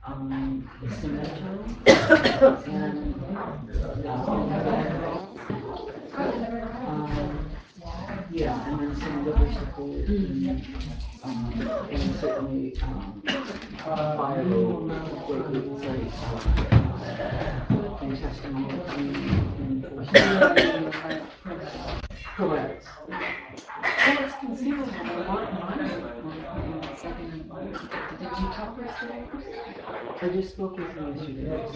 on the cemetery and yeah, and then some liver support and certainly fire and testimony and correct. Well, it's conceivable that a lot of mine are second and third. Did you talk yesterday? I just spoke with her yesterday.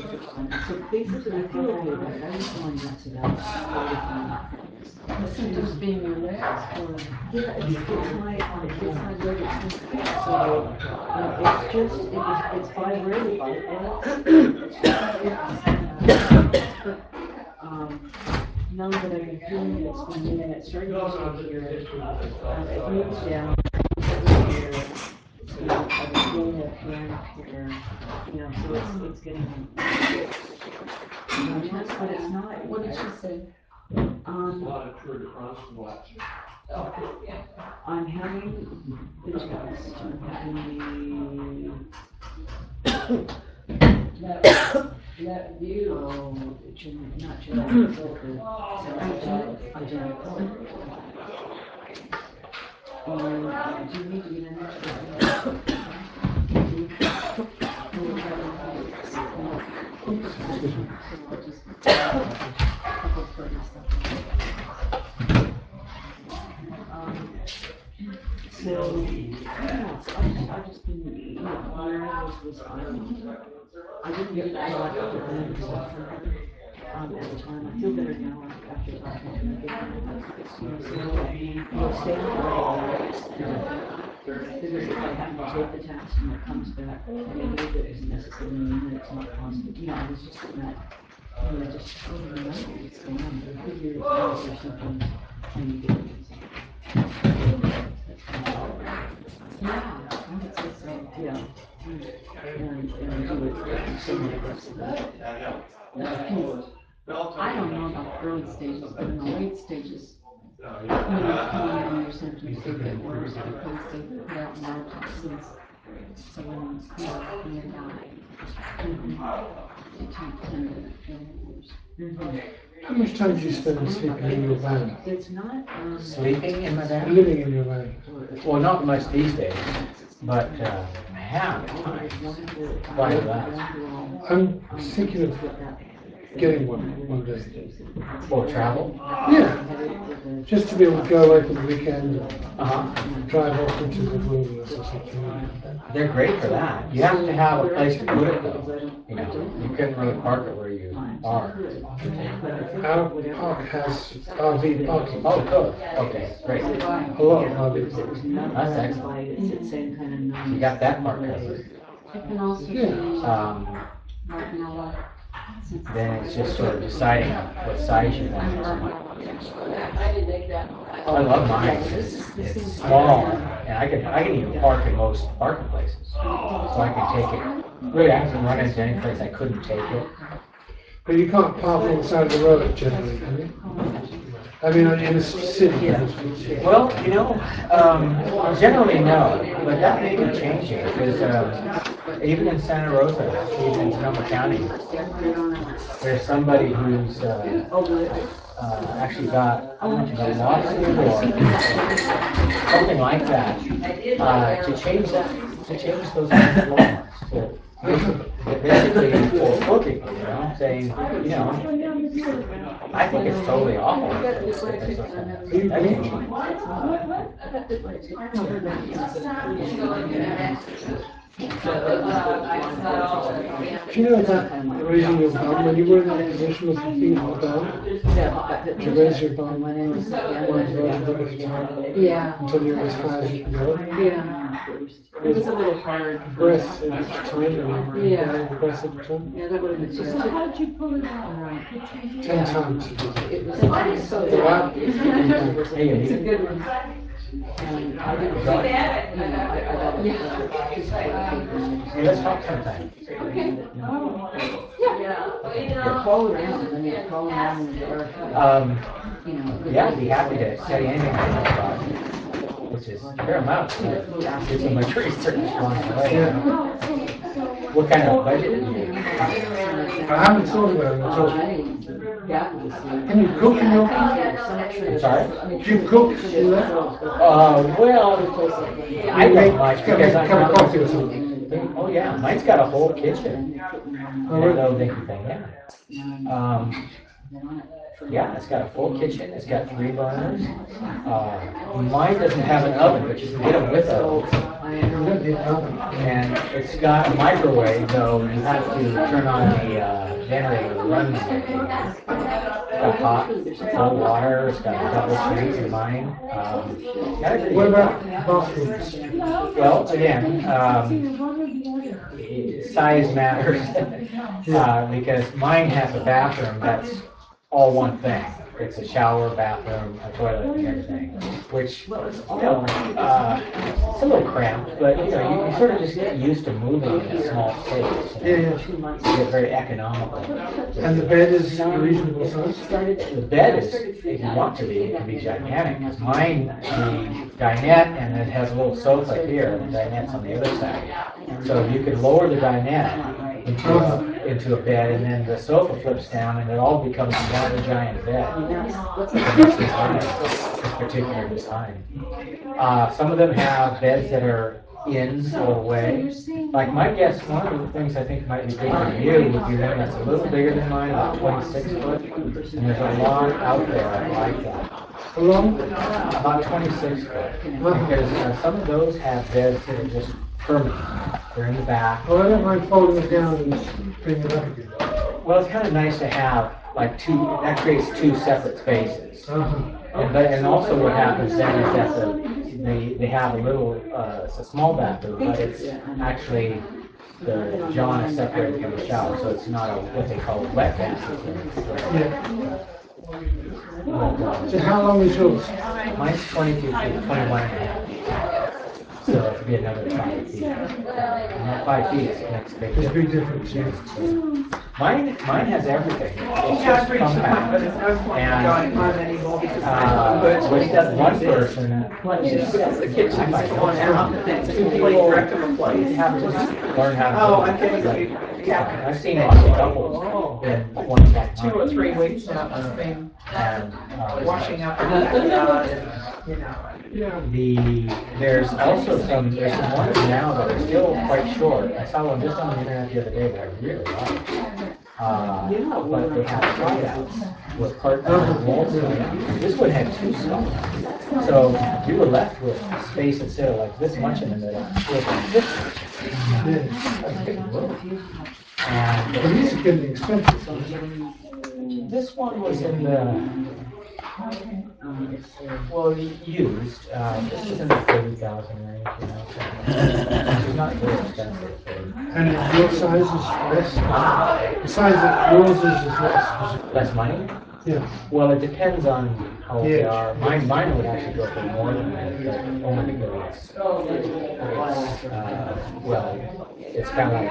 So basically, I feel okay, I was going nuts about The symptoms being relaxed or? yeah, it's my leg, so it's just, it's vibrated by now that I've been feeling it, it's been moving, it's starting to here, it moves down, here, I've been feeling it here and here, so it's getting intense, but it's not. What did she say? I'm having the chest, I'm having That view. not genetic, do you need to get in there? foot and stuff like that. So, yeah, so I just been, where I was I didn't get a lot of the stuff from her at the time. I feel better now after talking to her. So, stay on because if I happen to take the test and it comes back negative, it isn't necessarily mean that it's not positive. I was just in that, I just, oh, no, what's going on? I figured it was or something, and you get it. Yeah, I would say so, yeah. And do it so many reps. I don't know about the early stages, but in the late stages, when you come in and your symptoms do get worse because they put out more toxins. So when you die, it can feel worse. How much time do you spend sleeping in your van? It's not Sleeping in my van? Living in your van? Well, not much these days, but I have quite a lot. I'm thinking of getting one day. For travel? Yeah, just to be able to go away for the weekend and drive off into the wilderness or something like that. They're great for that. You have to have a place to put it though. You couldn't really park it where you are. Our park has RV parking. Oh, good. Okay, great. A lot of RV. That's excellent. You got that part covered. Yeah. Then it's just sort of deciding what size you want. I love mine. It's small, and I can even park in most parking places. So I can take it. Really, I can run into any place I couldn't take it. But you can't park on the side of the road generally, can you? I mean, in a city. Well, generally no, but that may be changing because even in Santa Rosa, even in Sonoma County, there's somebody who's actually got a lawsuit or something like that to change those laws. Basically, for poor people, saying, I think it's totally awful. Do you know that raising your bum, when you were in that position of thinking about down, to raise your bum one version at a time until you're as high as you can go? Yeah. It was a little hard. Breath at each time, the breath at a time? Yeah, that would have been good. So how did you pull it out? 10 times. It was so Wow. it's a good one. And I didn't got Hey, let's talk sometime. call around and then you call around in the dark. Yeah, I'd be happy to say anything I know about it, which is a fair amount. It's in my research along the way. What kind of budget do you need? I haven't thought about it at all. Can you cook in your house? Sorry? Do you cook in there? Well, I don't much because I'm Cup of not. coffee or something. Oh yeah, mine's got a whole kitchen. Little dinky thing, yeah. Yeah, it's got a full kitchen. It's got 3 burners. Mine doesn't have an oven, but you can get them with oven. And it's got a microwave, though you have to turn on the generator to run the microwave. It's got hot, cold water. It's got a double freeze in mine. What about bathrooms? Well, again, size matters because mine has a bathroom that's all one thing. It's a shower, bathroom, a toilet, and everything. Which, it's a little cramped, but you sort of just get used to moving in a small space. You get very economical. And the bed is reasonable size? The bed is, if you want to be, it can be gigantic. Because mine, the dinette, and it has a little sofa here, and the dinette's on the other side. So you can lower the dinette into a bed, and then the sofa flips down, and it all becomes one giant bed. This particular design. Some of them have beds that are in or away. Like my guess, one of the things I think might be big for you would be one that's a little bigger than mine, about 26 foot. And there's a lot out there like that. How long? About 26 foot. Because some of those have beds that are just permanent. They're in the back. Well, I don't mind folding it down and just bringing it up again. Well, it's kind of nice to have like two, that creates two separate spaces. And also what happens then is that they have a little, it's a small bathroom, but it's actually, the john is separated from the shower, so it's not a, what they call a wet bathroom. So how long is yours? Mine's 22 feet, 21 and a half. So it would be another 5 feet. And that 5 feet is the next big There's a big difference. difference, yeah. Mine has everything. It's just compact. And with that one person, The kitchen's going out, and it's a complete wreck of a place. have to learn how to. Oh, I'm kidding you. Yeah. I've seen lots of couples in one that 2 or 3 weeks now, it's been And washing up and you know. there's also there's some ones now that are still quite short. I saw one just on the internet the other day that I really liked. But they have slide-outs with parts of the walls. This one had 2 stalls. So you were left with space instead of like this much in the middle. With this and But these are getting expensive. this one was in the used. This was in the 30,000 range. You know, so it's not very expensive. And your size is less? The size of yours is less? Less money? Yeah. Well, it depends on how old they are. Mine would actually go for more than that, but only because it's kind of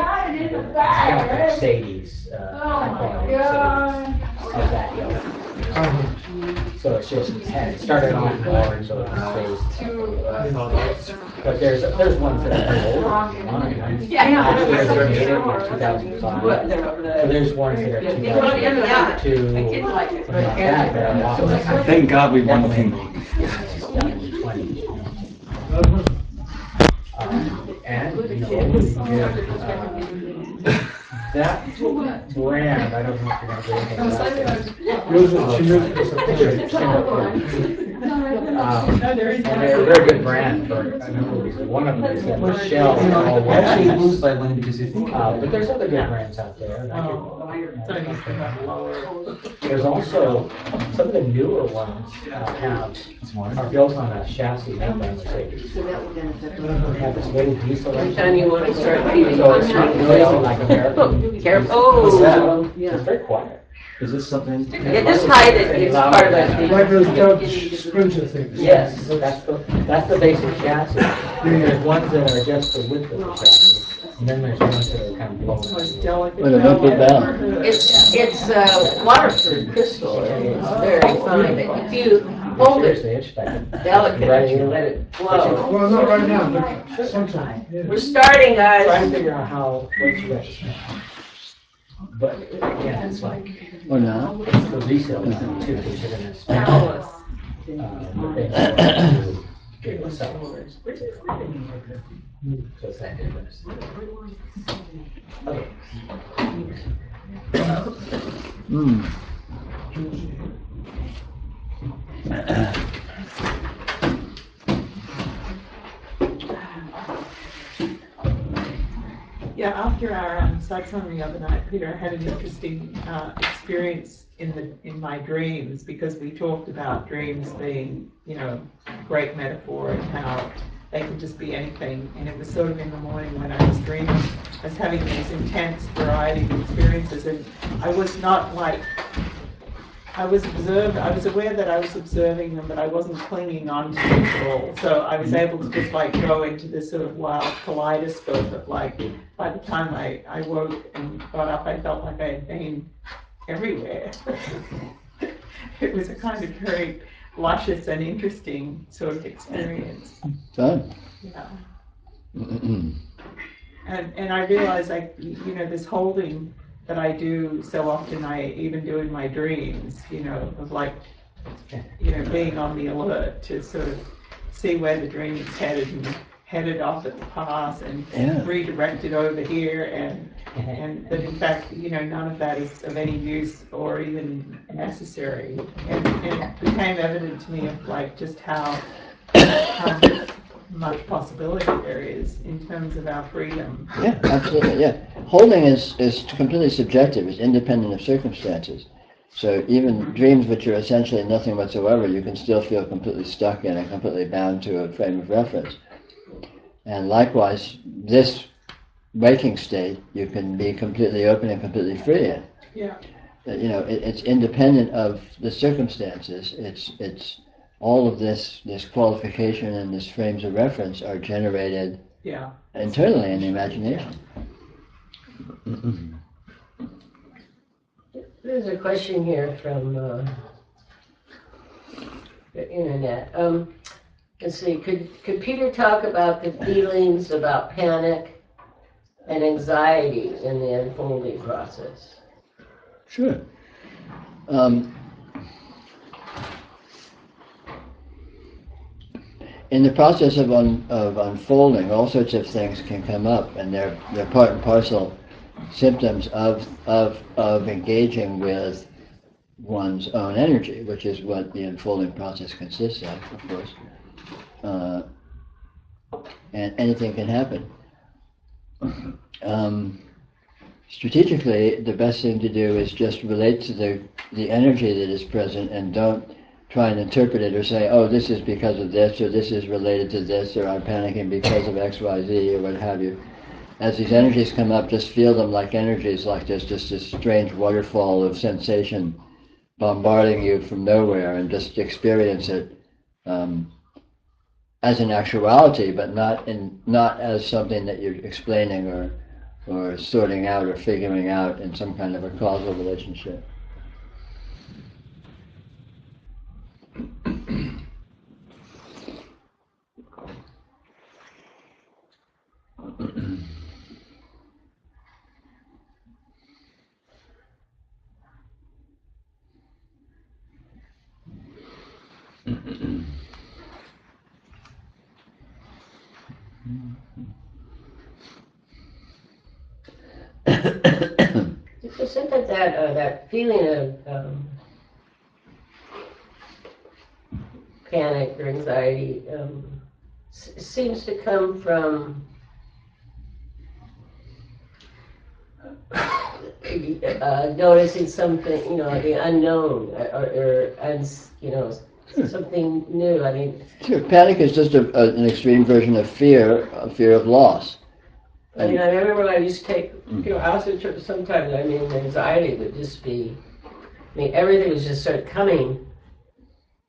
like Mercedes quality, so it's of that ilk. So it's just it started off more and so it stays. But there's ones that are older than mine. Actually, they made it in 2005. So there's ones that are 2002. Something like that are a lot less. Thank God we won the thing. 2020. And you know, that brand, I don't know if you're going to get anything. Yours is And they're a very good brand for a number of reasons. One of them is that the shell is all Actually, white. lose by Lynn because you think. But there's other good brands out there. There's also some of the newer ones are built on a chassis made by Mercedes. They have this little diesel Every engine. time you want to start feeding. So it's not noisy like American. Careful. What's Oh. that? It's very quiet. Is this something? Yeah, just hide it, it's part of it. like those Dodge Sprinter things. Yes, that's the basic chassis. There's ones that are just the width of the chassis, and then there's ones that are kind of blown. Well, it won't be bad. It's waterproof crystal, and it's very fine, but if you hold it Seriously, it's like delicately and let it flow. Well, not right now, but sometime. Yeah. We're starting, trying to guys. figure out how what's rich. But yeah, it's like Or not? it's the resale thing too, because you're gonna spend the thing to be able to sell it. So it's that difference. Okay. Yeah, after our satsang the other night, Peter, I had an interesting experience in my dreams, because we talked about dreams being, you know, a great metaphor and how they could just be anything. And it was sort of in the morning when I was dreaming, I was having these intense variety of experiences, and I was not like, I was aware that I was observing them, but I wasn't clinging on to them at all. So I was able to just like go into this sort of wild kaleidoscope of like, by the time I woke and got up, I felt like I had been everywhere. It was a kind of very luscious and interesting sort of experience. Fun. Yeah. And I realized, like, you know, this holding that I do so often, I even do in my dreams, you know, of like, you know, being on the alert to sort of see where the dream is headed and headed off at the pass and Yeah. redirected over here, and that in fact, none of that is of any use or even necessary. And it became evident to me of like just how much possibility there is in terms of our freedom. Yeah, absolutely, yeah. Holding is completely subjective, it's independent of circumstances. So even dreams which are essentially nothing whatsoever, you can still feel completely stuck in and completely bound to a frame of reference. And likewise, this waking state, you can be completely open and completely free in. Yeah. It's independent of the circumstances. It's all of this qualification and this frames of reference are generated internally in the imagination. There's a question here from the internet. Let's see, could Peter talk about the feelings about panic and anxiety in the unfolding process? Sure. In the process of unfolding, all sorts of things can come up, and they're part and parcel symptoms of engaging with one's own energy, which is what the unfolding process consists of course. And anything can happen. Strategically, the best thing to do is just relate to the energy that is present, and don't try and interpret it or say, oh, this is because of this, or this is related to this, or I'm panicking because of X, Y, Z, or what have you. As these energies come up, just feel them like energies, like there's just this strange waterfall of sensation bombarding you from nowhere, and just experience it as an actuality, but not as something that you're explaining or sorting out or figuring out in some kind of a causal relationship. Isn't that feeling of panic or anxiety seems to come from noticing something, the unknown, or something new. I mean, sure. Panic is just an extreme version of fear of loss. I remember when I used to take, acid trips sometimes, anxiety would just be, everything was just sort of coming,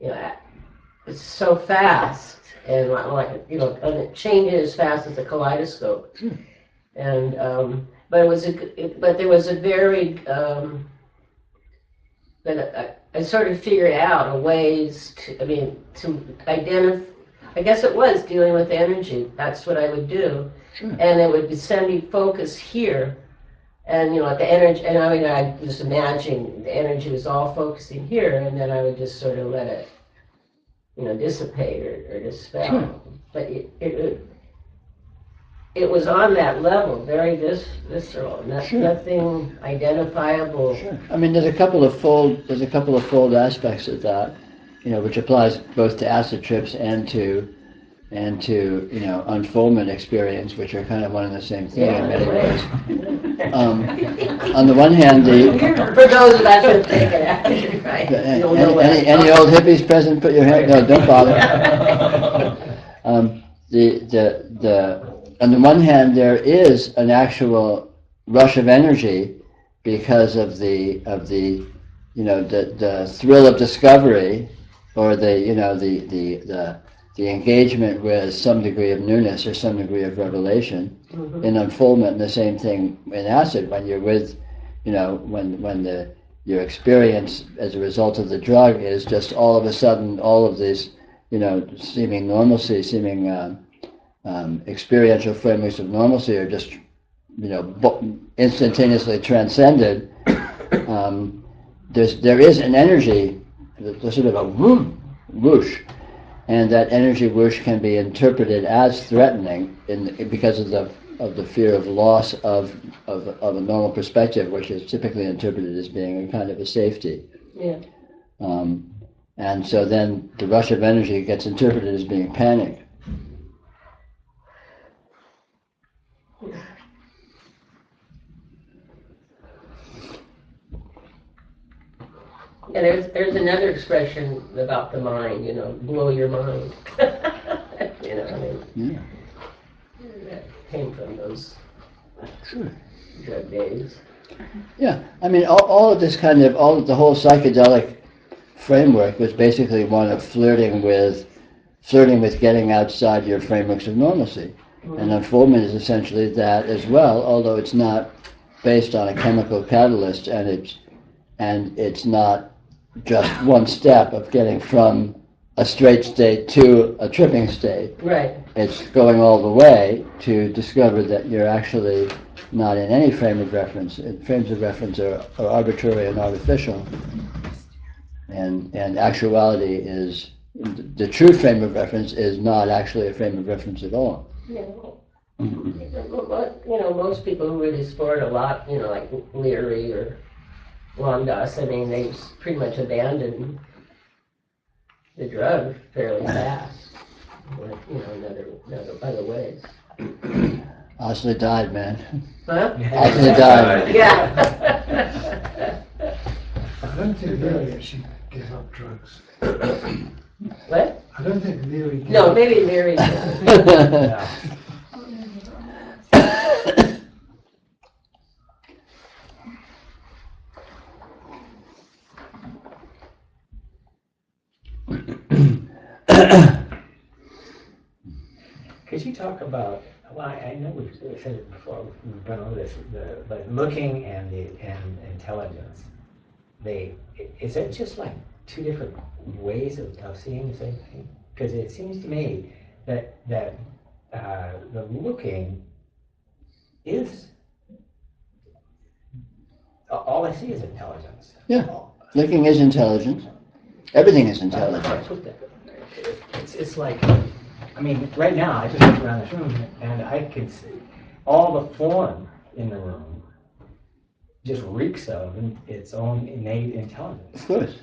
it's so fast, and and it changes as fast as a kaleidoscope. And, but there was a very, I sort of figured out ways to identify, I guess it was dealing with energy. That's what I would do. Sure. And it would send me focus here, and the energy, and I just imagine the energy was all focusing here, and then I would just sort of let it, dissipate or dispel. Sure. But it was on that level, very visceral, nothing identifiable. Sure. There's a couple of fold aspects of that, which applies both to acid trips and to unfoldment experience, which are kind of one and the same thing in many ways. On the one hand, for those of us who think it actually, right? Any old hippies present? Put your hand. No, don't bother. On the one hand, there is an actual rush of energy because of the thrill of discovery, or the engagement with some degree of newness or some degree of revelation. Mm-hmm. In unfoldment, and the same thing in acid, when you're with, your experience as a result of the drug is just all of a sudden all of these, seeming normalcy, seeming experiential frameworks of normalcy are just, instantaneously transcended. There is an energy, there's sort of a whoosh. and that energy whoosh can be interpreted as threatening because of the fear of loss of a normal perspective, which is typically interpreted as being a kind of a safety. Yeah. And so then the rush of energy gets interpreted as being panic. Yeah, there's another expression about the mind, blow your mind. Yeah. That came from those Sure. drug days. Yeah, I mean, all of this the whole psychedelic framework was basically one of flirting with getting outside your frameworks of normalcy. And unfoldment is essentially that as well, although it's not based on a chemical catalyst, and it's not just one step of getting from a straight state to a tripping state. Right. It's going all the way to discover that you're actually not in any frame of reference. Frames of reference are arbitrary and artificial. And actuality is, the true frame of reference is not actually a frame of reference at all. Yeah. Most people who really sport a lot, like Leary or Ramdas, they pretty much abandoned the drug fairly fast. But, in other ways. Osler died, man. Huh? Osler died. Yeah. I don't think Leary actually gave up drugs. What? I don't think Leary gave No, up. maybe Leary did. Could you talk about, well, I know we've said it before, we've gone over this, but looking and intelligence, is it just like two different ways of seeing the same thing? Because it seems to me that the looking is, all I see is intelligence. Yeah, looking is intelligence. Everything is intelligence. It's like, right now, I just look around this room and I can see all the form in the room just reeks of its own innate intelligence. Of course.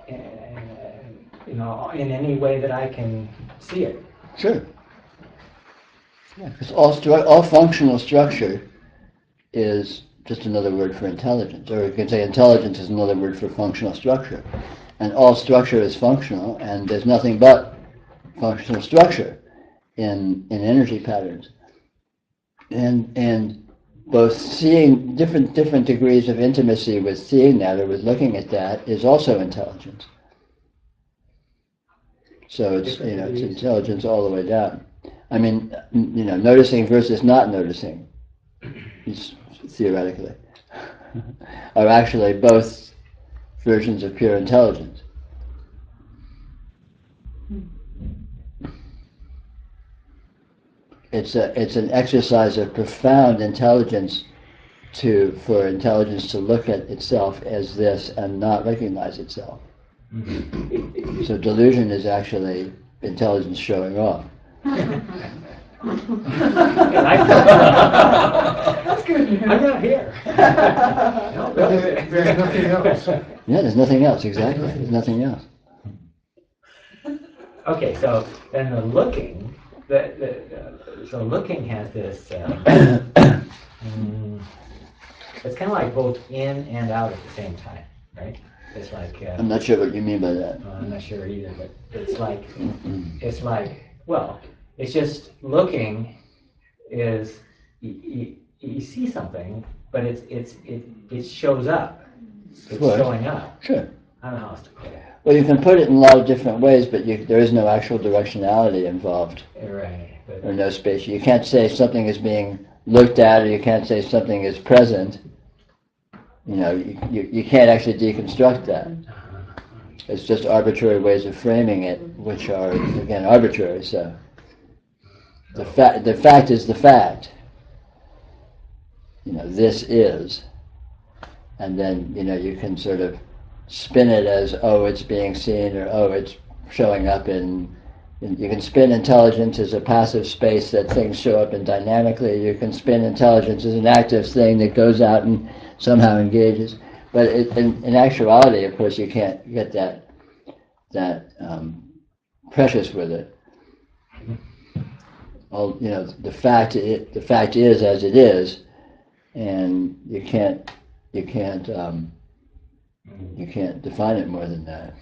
And, in any way that I can see it. Sure. Yeah, because all functional structure is just another word for intelligence, or you can say intelligence is another word for functional structure. And all structure is functional, and there's nothing but functional structure in energy patterns. And both seeing different degrees of intimacy with seeing that or with looking at that is also intelligence. So it's it's intelligence all the way down. Noticing versus not noticing, theoretically, are actually both versions of pure intelligence. It's an exercise of profound intelligence for intelligence to look at itself as this and not recognize itself. So delusion is actually intelligence showing off. That's good. I'm not here. No, There's nothing else. Yeah, there's nothing else, exactly. There's nothing else. Okay, so then the looking, so looking has this, it's kind of like both in and out at the same time, right? It's like... I'm not sure what you mean by that. I'm not sure either, but it's like, it's just looking is, you see something, but it shows up. It's showing up. Sure. I don't know how else to put it. Well, you can put it in a lot of different ways, but there is no actual directionality involved. Right. Or no space. You can't say something is being looked at, or you can't say something is present. You can't actually deconstruct that. It's just arbitrary ways of framing it, which are, again, arbitrary. So the fact is the fact. This is. And then, you can sort of spin it as, oh, it's being seen, or oh, it's showing up you can spin intelligence as a passive space that things show up in dynamically. You can spin intelligence as an active thing that goes out and somehow engages. But in actuality, of course, you can't get that precious with it. The fact is as it is, and you can't define it more than that.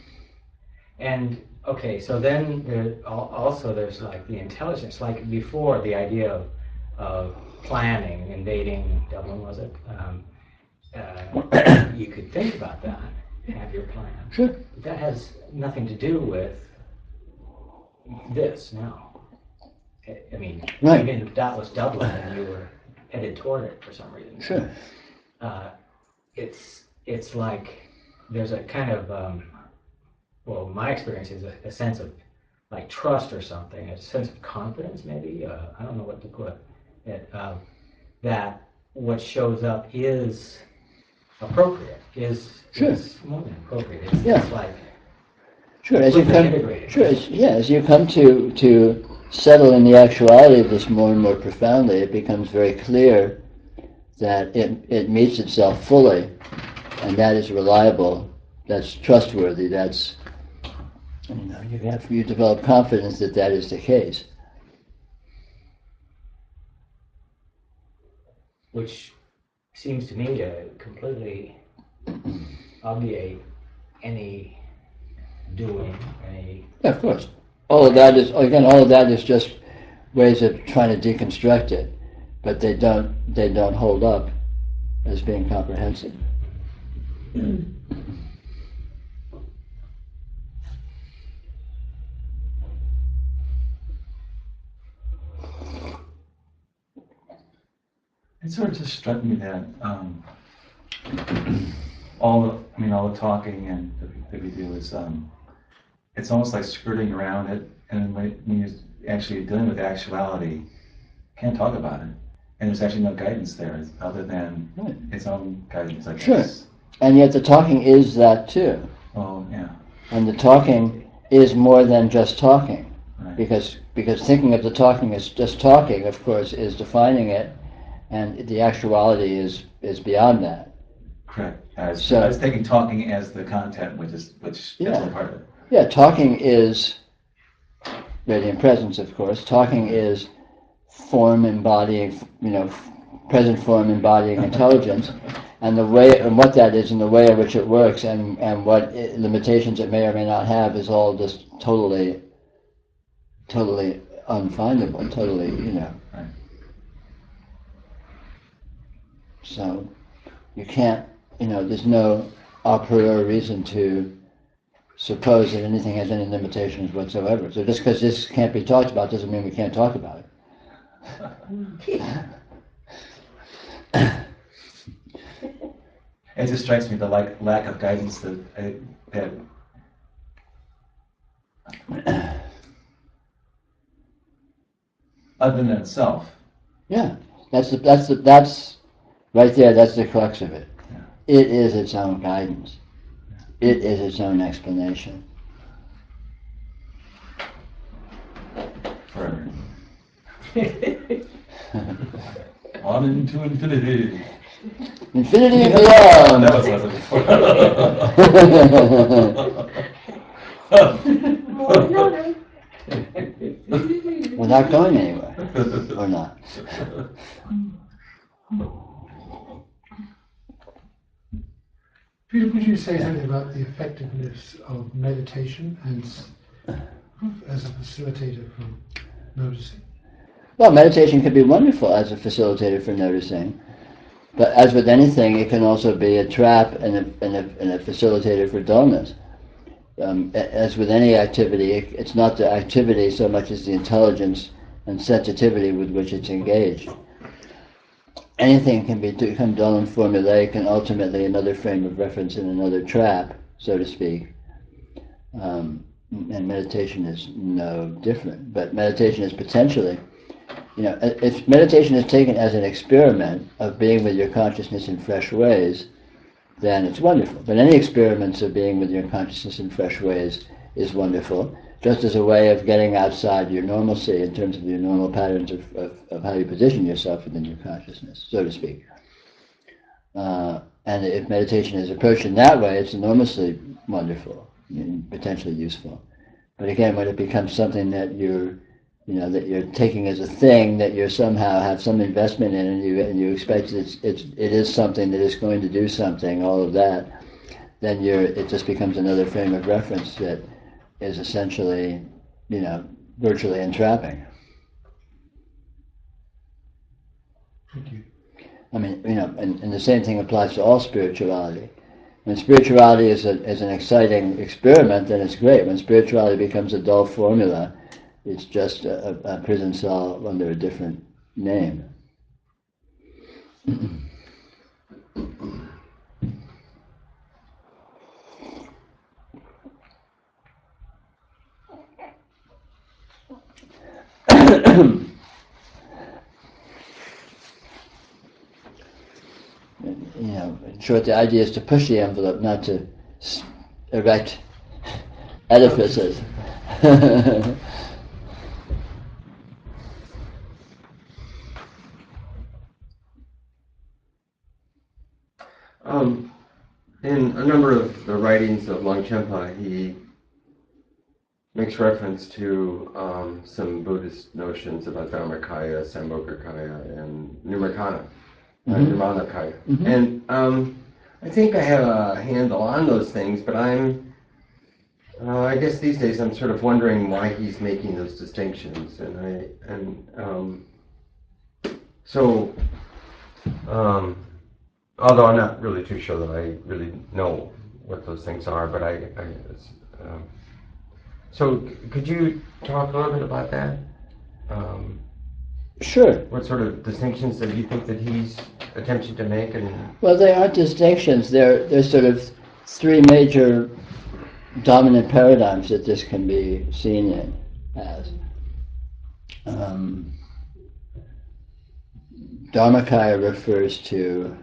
And okay, so then there's like the intelligence, like before the idea of planning, invading Dublin, was it? You could think about that, have your plan. Sure. But that has nothing to do with this now. I mean, right. Even if that was Dublin and you were headed toward it for some reason. Sure. It's like there's a kind of my experience is a sense of like trust or something, a sense of confidence maybe. I don't know what to put it. That what shows up is appropriate. Is more than appropriate. It's like sure. As you come to settle in the actuality of this more and more profoundly, it becomes very clear that it meets itself fully, and that is reliable, that's trustworthy, that's, you develop confidence that that is the case. Which seems to me to completely obviate any doing, any... Yeah, of course. All of that is just ways of trying to deconstruct it, but they don't hold up as being comprehensive. It sort of just struck me that all the talking and that we do is it's almost like skirting around it, and when you're actually dealing with actuality, you can't talk about it, and there's actually no guidance there other than its own guidance, I guess. Sure, and yet the talking is that too. Oh yeah. And the talking is more than just talking, right. because thinking of the talking as just talking, of course, is defining it. And the actuality is beyond that. Correct. I was thinking talking as the content, which that's a part of it. Yeah, talking is radiant presence, of course. Talking is form embodying, present form embodying intelligence, and what that is, and the way in which it works, and what limitations it may or may not have is all just totally unfindable. Totally, Right. So you can't, there's no a priori reason to suppose that anything has any limitations whatsoever. So just because this can't be talked about doesn't mean we can't talk about it. It just strikes me the lack of guidance that other than itself. Yeah, that's right there. That's the crux of it. Yeah. It is its own guidance. It is its own explanation. Forever. On into infinity. Infinity and beyond. That was wasn't before. We're not going anywhere. Or not. Peter, would you say something about the effectiveness of meditation and as a facilitator for noticing? Well, meditation can be wonderful as a facilitator for noticing, but as with anything, it can also be a trap and a facilitator for dullness. As with any activity, it's not the activity so much as the intelligence and sensitivity with which it's engaged. Anything can become dull and formulaic, and ultimately another frame of reference in another trap, so to speak. And meditation is no different. But meditation is potentially, if meditation is taken as an experiment of being with your consciousness in fresh ways, then it's wonderful. But any experiments of being with your consciousness in fresh ways is wonderful, just as a way of getting outside your normalcy in terms of your normal patterns of how you position yourself within your consciousness, so to speak. And if meditation is approached in that way, it's enormously wonderful and potentially useful. But again, when it becomes something that you're taking as a thing that you somehow have some investment in, and you expect it is something that is going to do something, all of that, then it just becomes another frame of reference that is essentially, virtually entrapping. Thank you. I mean, and the same thing applies to all spirituality. When spirituality is an exciting experiment, then it's great. When spirituality becomes a dull formula, it's just a prison cell under a different name. In short, the idea is to push the envelope, not to erect edifices. In a number of the writings of Longchenpa, he makes reference to some Buddhist notions about Dharmakaya, Sambhogakaya, and Nirmanakaya. Mm-hmm. And I think I have a handle on those things, but I guess these days I'm sort of wondering why he's making those distinctions. Although I'm not really too sure that I really know what those things are, but so could you talk a little bit about that? Sure. What sort of distinctions that you think that he's attempting to make? Well, they aren't distinctions. They're sort of three major dominant paradigms that this can be seen in as. Dharmakaya refers to,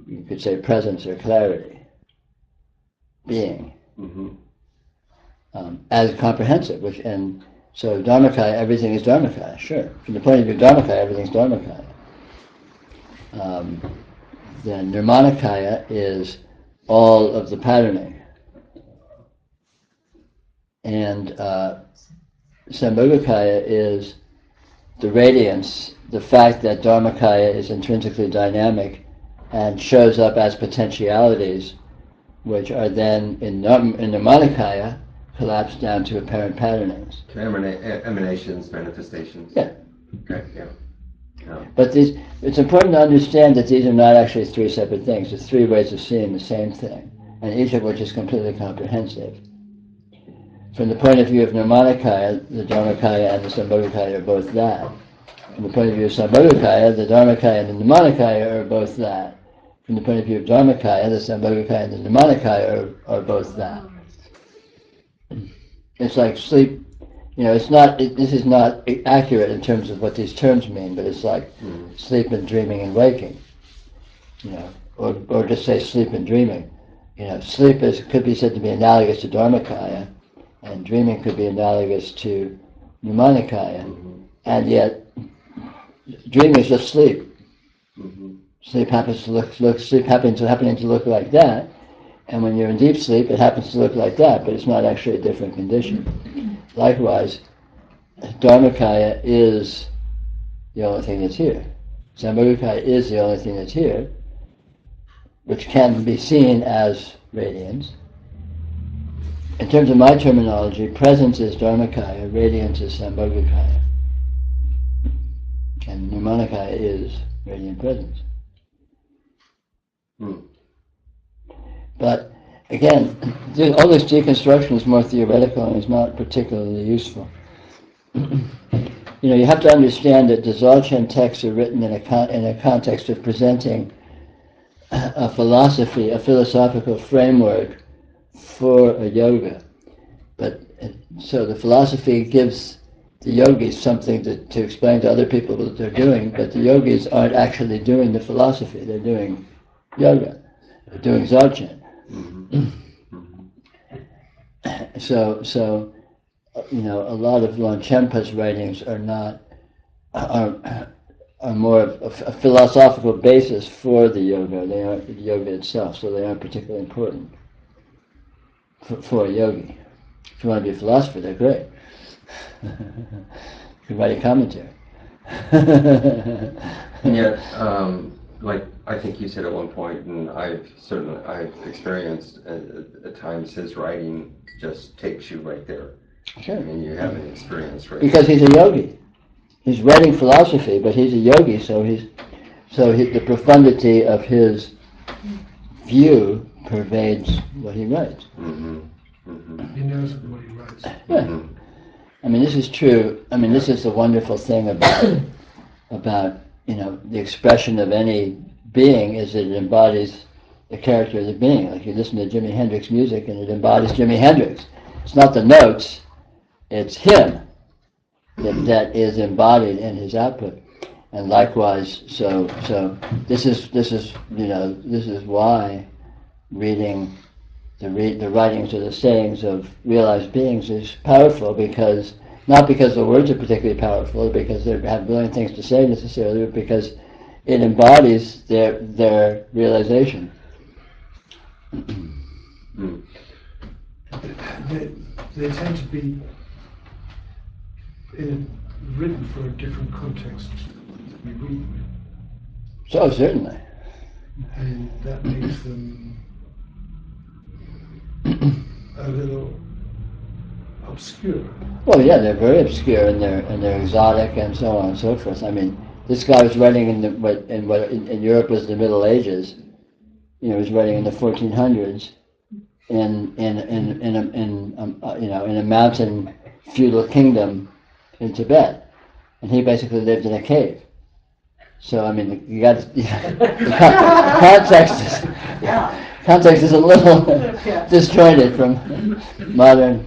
you could say, presence or clarity, being, as comprehensive, so Dharmakaya, everything is Dharmakaya, sure. From the point of view of Dharmakaya, everything's Dharmakaya. Then Nirmanakaya is all of the patterning. And Sambhogakaya is the radiance, the fact that Dharmakaya is intrinsically dynamic and shows up as potentialities, which are then in Nirmanakaya collapsed down to apparent patternings. Emanations, manifestations. Yeah. Okay, yeah. But it's important to understand that these are not actually three separate things. It's three ways of seeing the same thing, and each of which is completely comprehensive. From the point of view of Nirmanakaya, the Dharmakaya and the Sambhogakaya are both that. From the point of view of Sambhogakaya, the Dharmakaya and the Nirmanakaya are both that. From the point of view of Dharmakaya, the Sambhogakaya and the Nirmanakaya are both that. It's like sleep. This is not accurate in terms of what these terms mean, but it's like sleep and dreaming and waking. Or just say sleep and dreaming. Sleep could be said to be analogous to Dharmakaya, and dreaming could be analogous to Nirmanakaya, and yet dreaming is just sleep. Sleep happens to happening to look like that, and when you're in deep sleep, it happens to look like that, but it's not actually a different condition. Likewise, Dharmakaya is the only thing that's here. Sambhogakaya is the only thing that's here, which can be seen as radiance. In terms of my terminology, presence is Dharmakaya, radiance is Sambhogakaya. And Nirmanakaya is radiant presence. But again, all this deconstruction is more theoretical and is not particularly useful. You have to understand that the Dzogchen texts are written in a context of presenting a philosophy, a philosophical framework for a yoga. So the philosophy gives the yogis something to explain to other people what they're doing, but the yogis aren't actually doing the philosophy, they're doing yoga, they're doing Dzogchen. So you know, a lot of Longchenpa's writings are not are more of a philosophical basis for the yoga. They aren't the yoga itself, so they aren't particularly important for a yogi. If you want to be a philosopher, they're great. You can write a commentary. And yet, like I think you said at one point, and I've experienced at times, his writing just takes you right there. Sure. I mean, you have an experience right because he's a yogi. He's writing philosophy, but he's a yogi, so the profundity of his view pervades what he writes. Mm-hmm. Mm-hmm. He knows what he writes. Yeah. Mm-hmm. I mean, this is true. I mean, this is the wonderful thing about you know, the expression of any being is that it embodies the character of the being. Like you listen to Jimi Hendrix music and it embodies Jimi Hendrix. It's not the notes, it's him that is embodied in his output. And likewise, so this is you know, this is why reading the writings or the sayings of realized beings is powerful, because not because the words are particularly powerful, because they have brilliant things to say necessarily, but because it embodies their realization. They tend to be written for a different context that we read them in. So certainly. And that makes them a little obscure. Well, yeah, they're very obscure and they're exotic and so on and so forth. I mean, this guy was writing in what in Europe was the Middle Ages. You know, he was writing in the 1400s in a mountain feudal kingdom in Tibet, and he basically lived in a cave. So I mean, you got context is a little disjointed from modern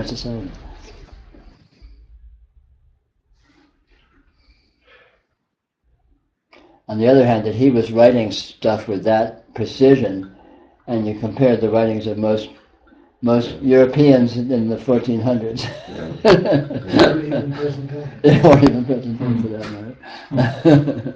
society. On the other hand, that he was writing stuff with that precision, and you compare the writings of most Europeans in the 1400s, Or even present day. or even present day for that matter.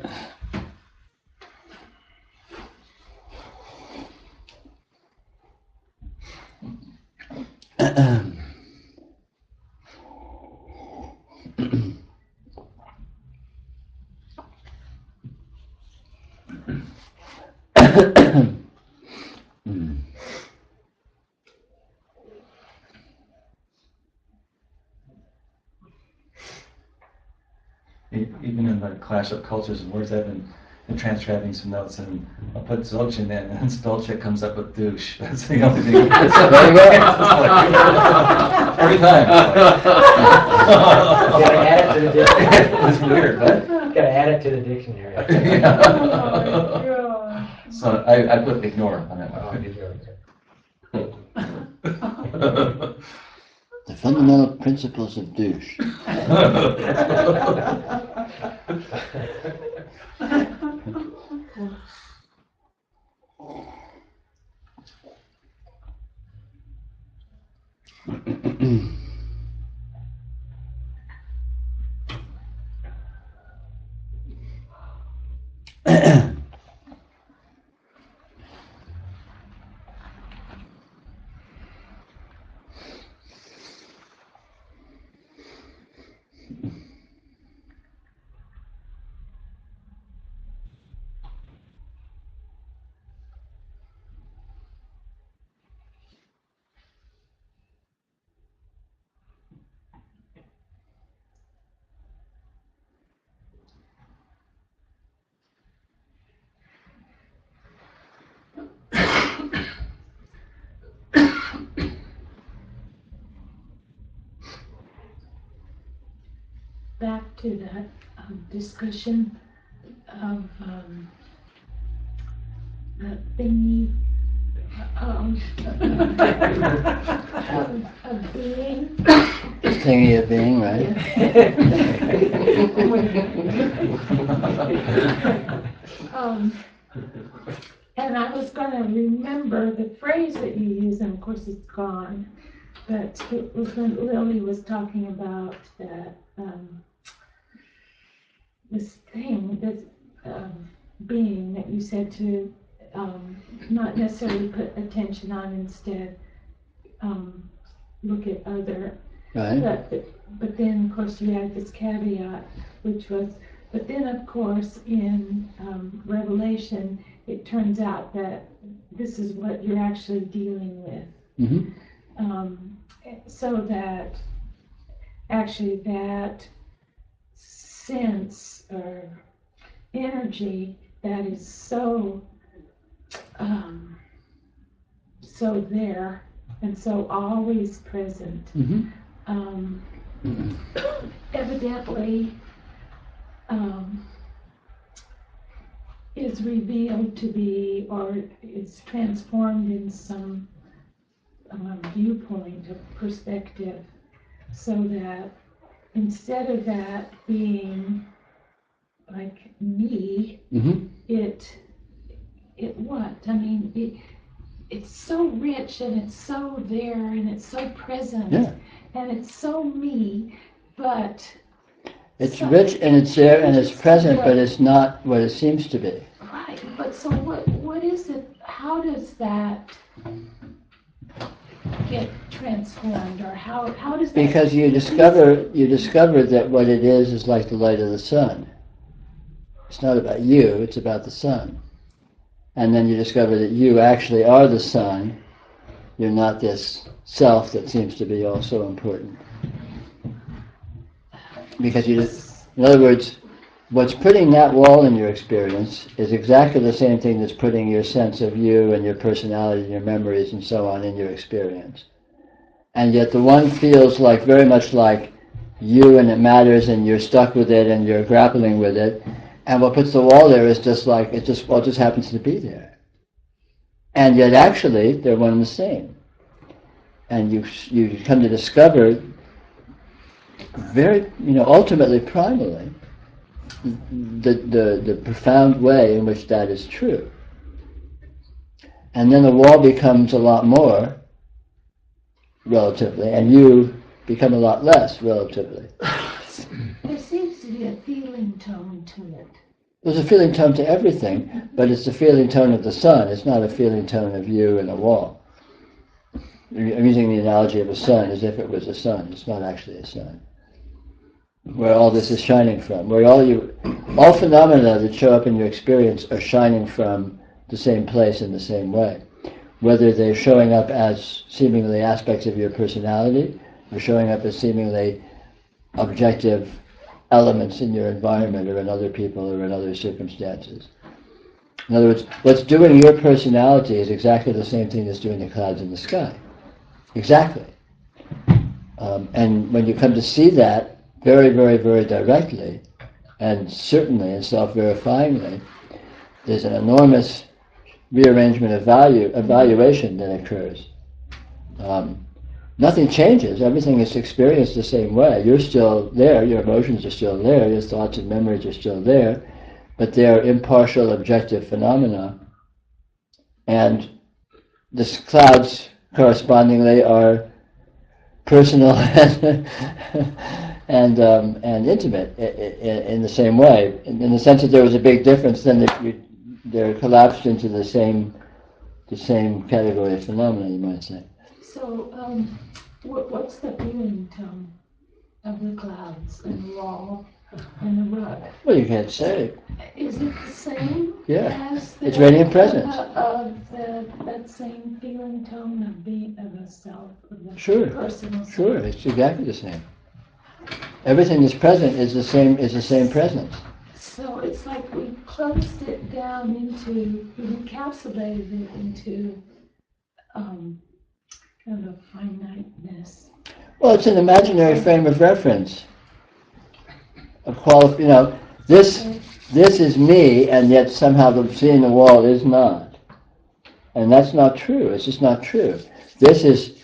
Even in the Clash of Cultures and Words, I've been transcribing some notes, and I'll put Zolchin in, and Stolcik comes up with douche. That's the only thing. There you go. Every time. Gotta add it to the dictionary. It's weird, but. Gotta add it to the dictionary. So I put ignore on that one. The fundamental principles of douche. Back to that discussion of that thingy of being. Thingy of being, right? And I was going to remember the phrase that you use, and of course it's gone. but when Lily was talking about that, this thing, this being that you said to not necessarily put attention on, instead look at other. Right. But then, of course, you had this caveat, which was, but then, of course, in Revelation, it turns out that this is what you're actually dealing with. So that actually that sense or energy that is so there and so always present, evidently is revealed to be, or is transformed in some viewpoint of perspective, so that instead of that being like me, it what? I mean, it's so rich and it's so there and it's so present, and it's so me, but it's rich and it's there and it's present, but it's not what it seems to be. Right, but so what is it? How does that get transformed, or how does that? Because you discover that what it is like the light of the sun. It's not about you, it's about the sun. And then you discover that you actually are the sun. You're not this self that seems to be all so important. Because in other words, what's putting that wall in your experience is exactly the same thing that's putting your sense of you and your personality and your memories and so on in your experience. And yet the one feels like very much like you, and it matters, and you're stuck with it and you're grappling with it. And what puts the wall there is just like, it just happens to be there. And yet actually, they're one and the same. And you come to discover very, ultimately, primally, the profound way in which that is true. And then the wall becomes a lot more, relatively, and you become a lot less, relatively. There seems to be a feeling tone to it. There's a feeling tone to everything, but it's the feeling tone of the sun. It's not a feeling tone of you and a wall. I'm using the analogy of a sun as if it was a sun. It's not actually a sun. Where all this is shining from, where all phenomena that show up in your experience are shining from the same place in the same way. Whether they're showing up as seemingly aspects of your personality, or showing up as seemingly objective elements in your environment, or in other people, or in other circumstances. In other words, what's doing your personality is exactly the same thing that's doing the clouds in the sky. Exactly. And when you come to see that very, very, very directly, and certainly and self-verifyingly, there's an enormous rearrangement of evaluation that occurs. Nothing changes. Everything is experienced the same way. You're still there. Your emotions are still there. Your thoughts and memories are still there. But they're impartial, objective phenomena. And the clouds, correspondingly, are personal and intimate in the same way. In the sense that there was a big difference, then they're collapsed into the same category of phenomena, you might say. So, what's the feeling tone of the clouds and the wall and the rug? Well, you can't say. Is it the same? Yeah, as it's radiant presence. That same feeling tone of being of a self, of the personal self? Sure, it's exactly the same. Everything that's present is the same presence. So it's like we closed it down we encapsulated it into kind of a finiteness. Well, it's an imaginary frame of reference. This is me, and yet somehow seeing the wall is not. And that's not true. It's just not true. This is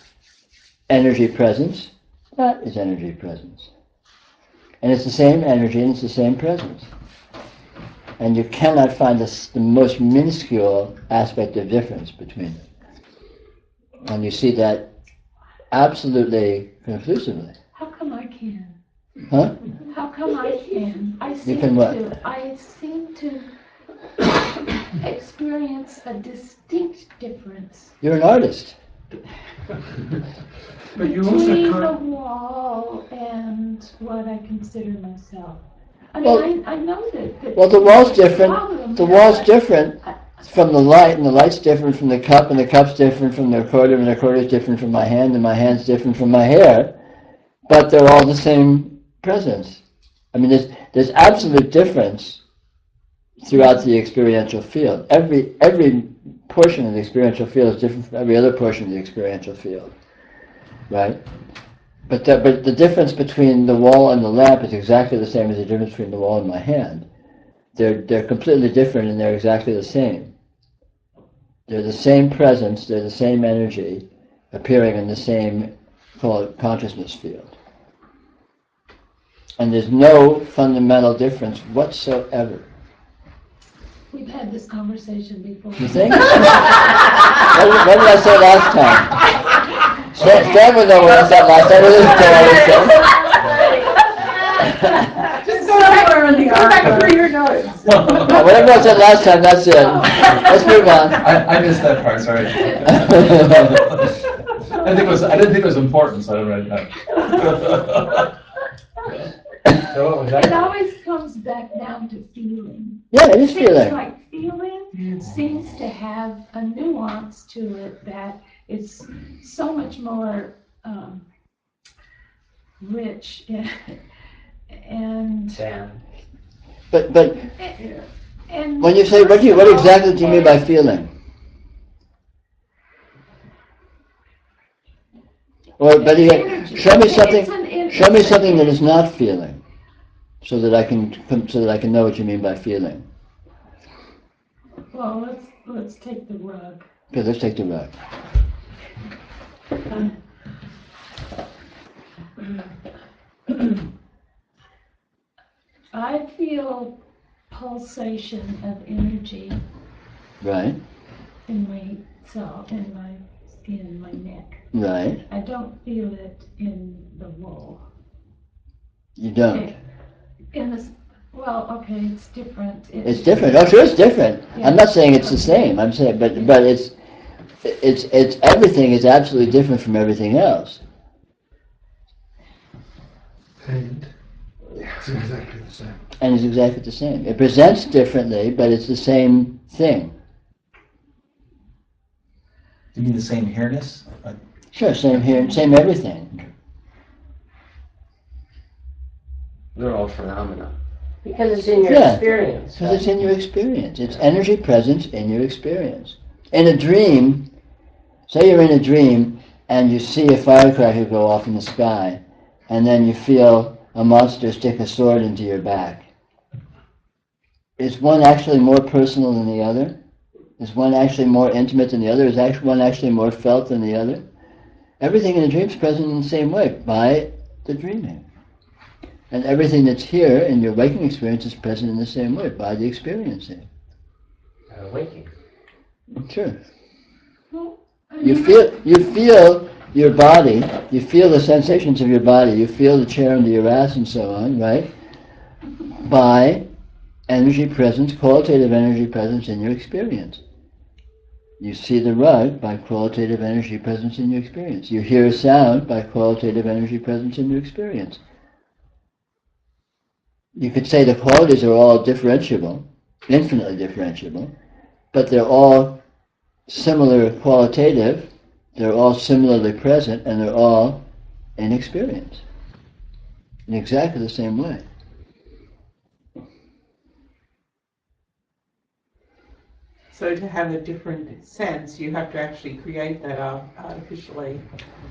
energy presence. That is energy presence. And it's the same energy and it's the same presence. And you cannot find the most minuscule aspect of difference between them. And you see that absolutely conclusively. How come I can? Huh? How come I can? I seem can what? to experience a distinct difference You're an artist. But you between the also wall and what I consider myself. I Well- mean, I know that. Well, the wall's different. problem The is wall's that- different from the light, and the light's different from the cup, and the cup's different from the recorder, and the recorder's different from my hand, and my hand's different from my hair. But they're all the same presence. I mean, there's absolute difference throughout the experiential field. Every portion of the experiential field is different from every other portion of the experiential field, right? But the difference between the wall and the lamp is exactly the same as the difference between the wall and my hand. They're completely different, and they're exactly the same. They're the same presence, they're the same energy appearing in the same, call it, consciousness field. And there's no fundamental difference whatsoever. We've had this conversation before. You think? What did I say last time? Stan would know what I said last time. What did I say? Just go back through your notes. Whatever I said last time, that's it. Let's move on. I missed that part, sorry. I didn't think it was important, so I didn't write it down. So what was It that? always comes back down to feeling. Yeah, it is Seems feeling. like feeling seems to have a nuance to it that is so much more rich and But and when you say, what exactly do you mean by feeling? Or better yet, show me something that is not feeling, so that I can know what you mean by feeling. Well, let's take the rug. Okay, let's take the rug. I feel pulsation of energy Right, in my skin, my neck. right. I don't feel it in the wool. You don't. In this, well, okay, it's different. It's different. Oh, sure, it's different. I'm not saying it's the same. I'm saying, but it's everything is absolutely different from everything else. And it's exactly the same. And it's exactly the same. It presents differently, but it's the same thing. You mean the same here-ness? Sure, same here, same everything. They're all phenomena. Because it's in your Yeah. experience. Because it's in your experience. It's energy presence in your experience. In a dream, say you're in a dream and you see a firecracker go off in the sky, and then you feel a monster stick a sword into your back. Is one actually more personal than the other? Is one actually more intimate than the other? Is one actually more felt than the other? Everything in the dream is present in the same way, by the dreaming. And everything that's here in your waking experience is present in the same way, by the experiencing. Waking. Sure. You feel your body, you feel the sensations of your body, you feel the chair under your ass and so on, right? By energy presence, qualitative energy presence in your experience. You see the rug by qualitative energy presence in your experience. You hear a sound by qualitative energy presence in your experience. You could say the qualities are all differentiable, infinitely differentiable, but they're all similar qualitative, they're all similarly present, and they're all in experience in exactly the same way. So to have a different sense, you have to actually create that artificially.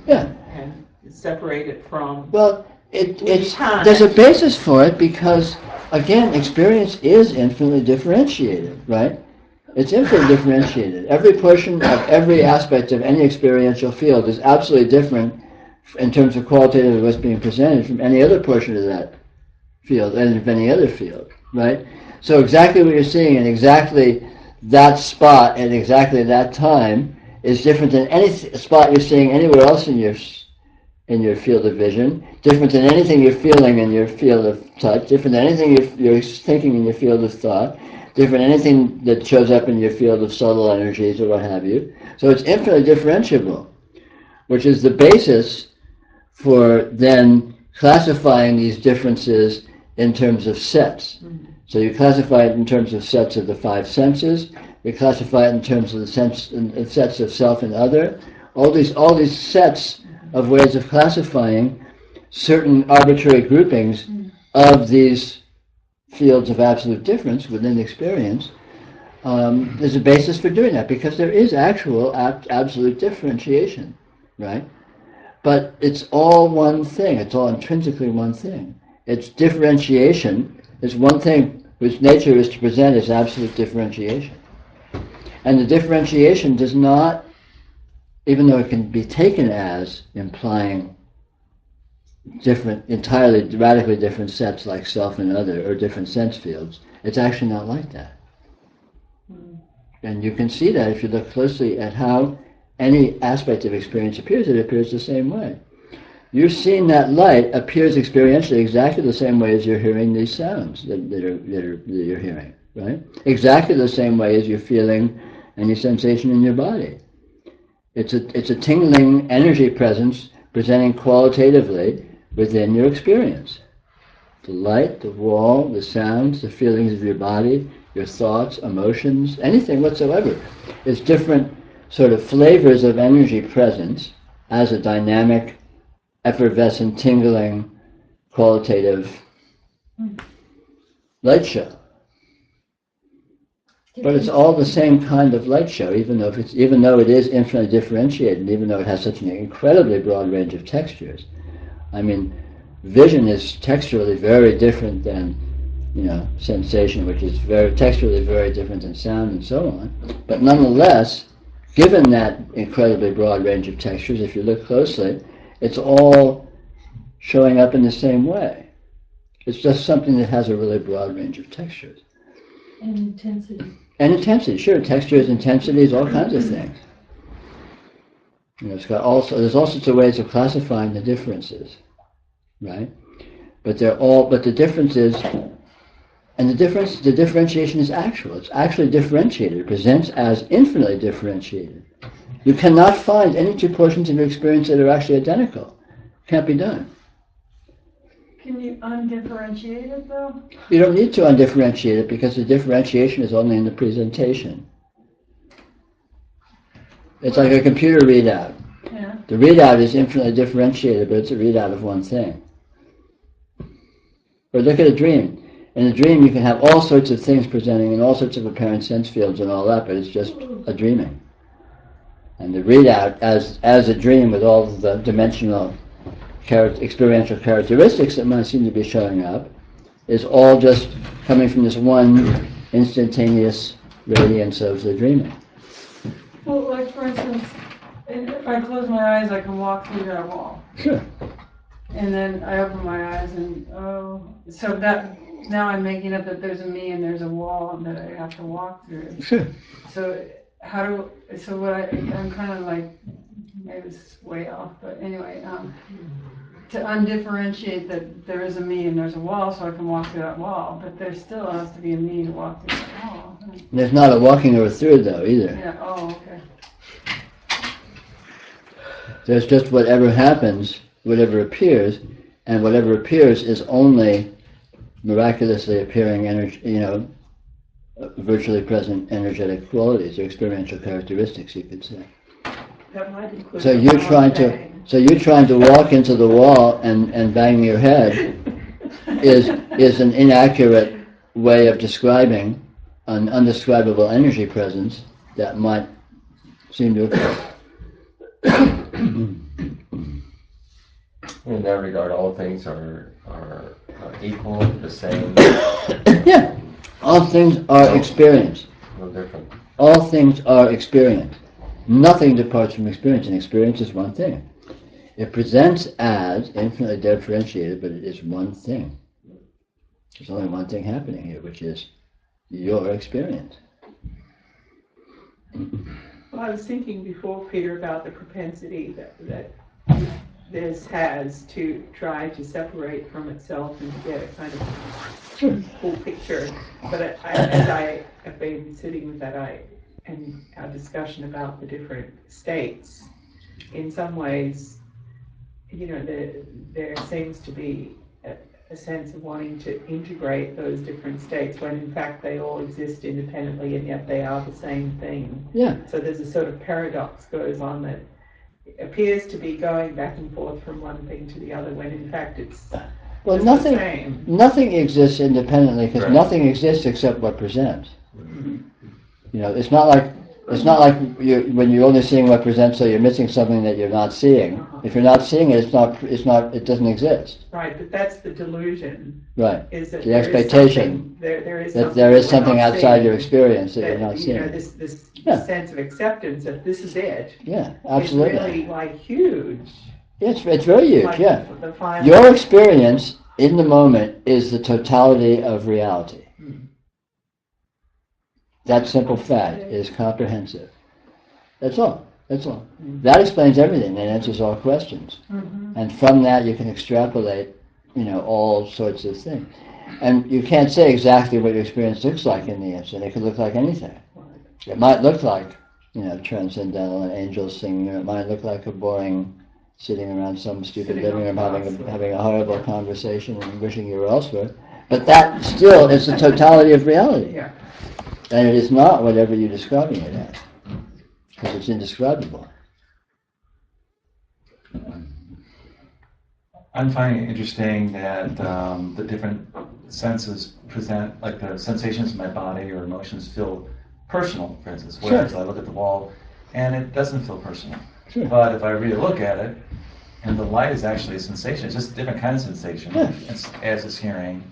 Yeah. And separate it from. Well, there's a basis for it because, again, experience is infinitely differentiated, right? It's infinitely differentiated. Every portion of every aspect of any experiential field is absolutely different in terms of qualitative of what's being presented from any other portion of that field and of any other field, right? So exactly what you're seeing in exactly that spot at exactly that time is different than any spot you're seeing anywhere else in your in your field of vision, different than anything you're feeling in your field of touch, different than anything you're thinking in your field of thought, different than anything that shows up in your field of subtle energies or what have you. So it's infinitely differentiable, which is the basis for then classifying these differences in terms of sets. So you classify it in terms of sets of the five senses, you classify it in terms of the sets of self and other, all these sets of ways of classifying certain arbitrary groupings of these fields of absolute difference within experience. There's a basis for doing that because there is actual absolute differentiation, right? But it's all one thing. It's all intrinsically one thing. It's differentiation. It's one thing whose nature is to present as absolute differentiation. And the differentiation does not, even though it can be taken as implying different, entirely, radically different sets like self and other, or different sense fields, it's actually not like that. And you can see that if you look closely at how any aspect of experience appears, it appears the same way. You're seeing that light appears experientially exactly the same way as you're hearing these sounds that you're hearing, right? Exactly the same way as you're feeling any sensation in your body. It's a tingling energy presence presenting qualitatively within your experience. The light, the wall, the sounds, the feelings of your body, your thoughts, emotions, anything whatsoever. It's different sort of flavors of energy presence as a dynamic, effervescent, tingling, qualitative light show. But it's all the same kind of light show, even though it is infinitely differentiated, even though it has such an incredibly broad range of textures. I mean, vision is texturally very different than, sensation, which is texturally very different than sound and so on. But nonetheless, given that incredibly broad range of textures, if you look closely, it's all showing up in the same way. It's just something that has a really broad range of textures. And intensity. And intensity, sure. Textures, intensities, all kinds of things. There's all sorts of ways of classifying the differences, right? But the differences, and the differentiation is actual. It's actually differentiated. It presents as infinitely differentiated. You cannot find any two portions of your experience that are actually identical. Can't be done. Can you undifferentiate it though? You don't need to undifferentiate it because the differentiation is only in the presentation. It's like a computer readout. Yeah. The readout is infinitely differentiated, but it's a readout of one thing. Or look at a dream. In a dream you can have all sorts of things presenting and all sorts of apparent sense fields and all that, but it's just a dreaming. And the readout as a dream with all the dimensional experiential characteristics that might seem to be showing up is all just coming from this one instantaneous radiance of the dreaming. Well, like for instance, if I close my eyes, I can walk through that wall. Sure. And then I open my eyes and, so that, now I'm making up that there's a me and there's a wall that I have to walk through. Sure. So I'm kind of like, maybe it's way off, but anyway, to undifferentiate that there is a me and there's a wall so I can walk through that wall, but there still has to be a me to walk through that wall. There's not a walking or through though either. Yeah, okay. There's just whatever happens, whatever appears, and whatever appears is only miraculously appearing energy, virtually present energetic qualities or experiential characteristics, you could say. That might include So you're trying to walk into the wall and bang your head is an inaccurate way of describing an undescribable energy presence that might seem to occur. In that regard, all things are equal, the same. Yeah, all things are experience. No different. All things are experience. Nothing departs from experience, and experience is one thing. It presents as infinitely differentiated, but it is one thing. There's only one thing happening here, which is your experience. Well, I was thinking before, Peter, about the propensity that this has to try to separate from itself and to get a kind of full picture. But as I have been sitting with that, and our discussion about the different states, in some ways, there seems to be a sense of wanting to integrate those different states when in fact they all exist independently and yet they are the same thing. Yeah. So there's a sort of paradox goes on that appears to be going back and forth from one thing to the other when in fact it's Well, just nothing, the same. nothing exists independently because Right. nothing exists except what presents. It's not like when you're only seeing what presents, so you're missing something that you're not seeing. If you're not seeing it, it doesn't exist. Right, but that's the delusion. Right. Is that The there is expectation something- there is that there is we're something not outside seeing, your experience that you're not that, seeing. this Yeah. sense of acceptance that this is it. Yeah, absolutely. It's really like huge. It's very huge, Like yeah. the final. Your experience in the moment is the totality of reality. That simple fact is comprehensive. That's all. That's all. That explains everything and answers all questions. And from that you can extrapolate, all sorts of things. And you can't say exactly what your experience looks like in the instant. It could look like anything. It might look like, transcendental and angels singing, or it might look like a boring sitting around some stupid living room having a horrible conversation and wishing you were elsewhere. But that still is the totality of reality. Yeah. And it is not whatever you're describing it as, because it's indescribable. I'm finding it interesting that the different senses present, like the sensations in my body or emotions feel personal, for instance. Whereas I look at the wall and it doesn't feel personal. Sure. But if I really look at it, and the light is actually a sensation, it's just a different kind of sensation, as is hearing.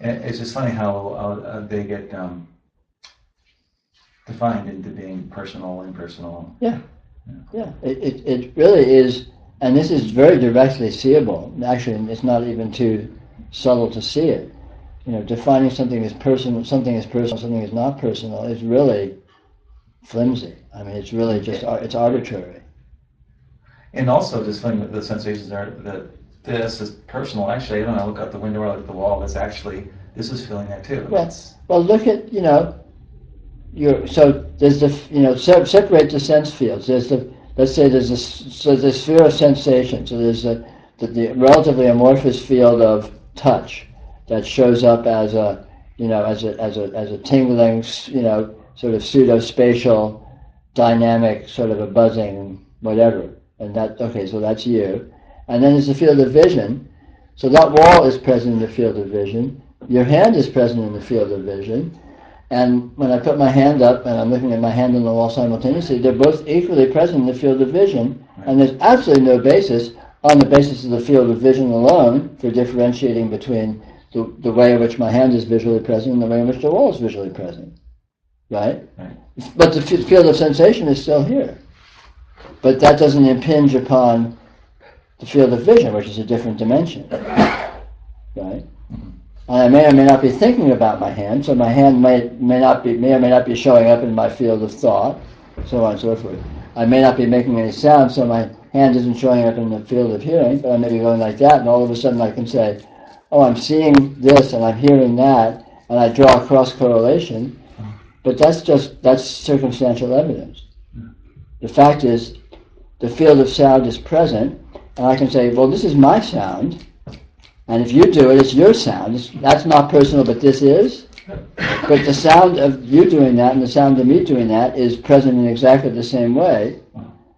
And it's just funny how they get defined into being personal, impersonal. Yeah. It really is, and this is very directly seeable. Actually, it's not even too subtle to see it. Defining something as personal, something is not personal is really flimsy. I mean, it's really just, it's arbitrary. And also, just funny that the sensations are that this is personal. Actually, when I look out the window or I look at the wall, this is feeling that too. Well, look at, so there's the, separate the sense fields. Let's say there's a sphere of sensation. So there's the relatively amorphous field of touch that shows up as a tingling, sort of pseudo-spatial, dynamic, sort of a buzzing, whatever. And so that's you. And then there's the field of vision. So that wall is present in the field of vision. Your hand is present in the field of vision. And when I put my hand up and I'm looking at my hand on the wall simultaneously, they're both equally present in the field of vision. And there's absolutely no basis, on the basis of the field of vision alone, for differentiating between the way in which my hand is visually present and the way in which the wall is visually present. Right? But the field of sensation is still here. But that doesn't impinge upon the field of vision, which is a different dimension. Right? And I may or may not be thinking about my hand, so my hand may or may not be showing up in my field of thought, so on and so forth. I may not be making any sound, so my hand isn't showing up in the field of hearing, but I may be going like that, and all of a sudden I can say, oh, I'm seeing this and I'm hearing that, and I draw a cross correlation, but that's circumstantial evidence. The fact is, the field of sound is present, and I can say, well, this is my sound, and if you do it, it's your sound. That's not personal, but this is. But the sound of you doing that and the sound of me doing that is present in exactly the same way.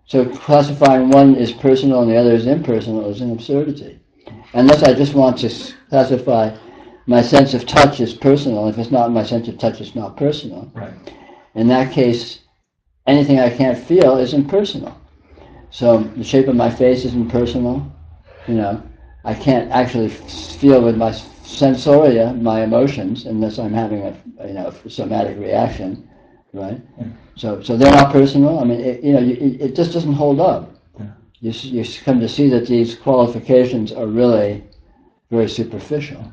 So classifying one is personal and the other is impersonal is an absurdity. Unless I just want to classify my sense of touch as personal. If it's not my sense of touch, it's not personal. Right. In that case, anything I can't feel isn't personal. So the shape of my face isn't personal. I can't actually feel with my sensoria my emotions unless I'm having a somatic reaction, right? So they're not personal. I mean, it just doesn't hold up. You come to see that these qualifications are really very superficial.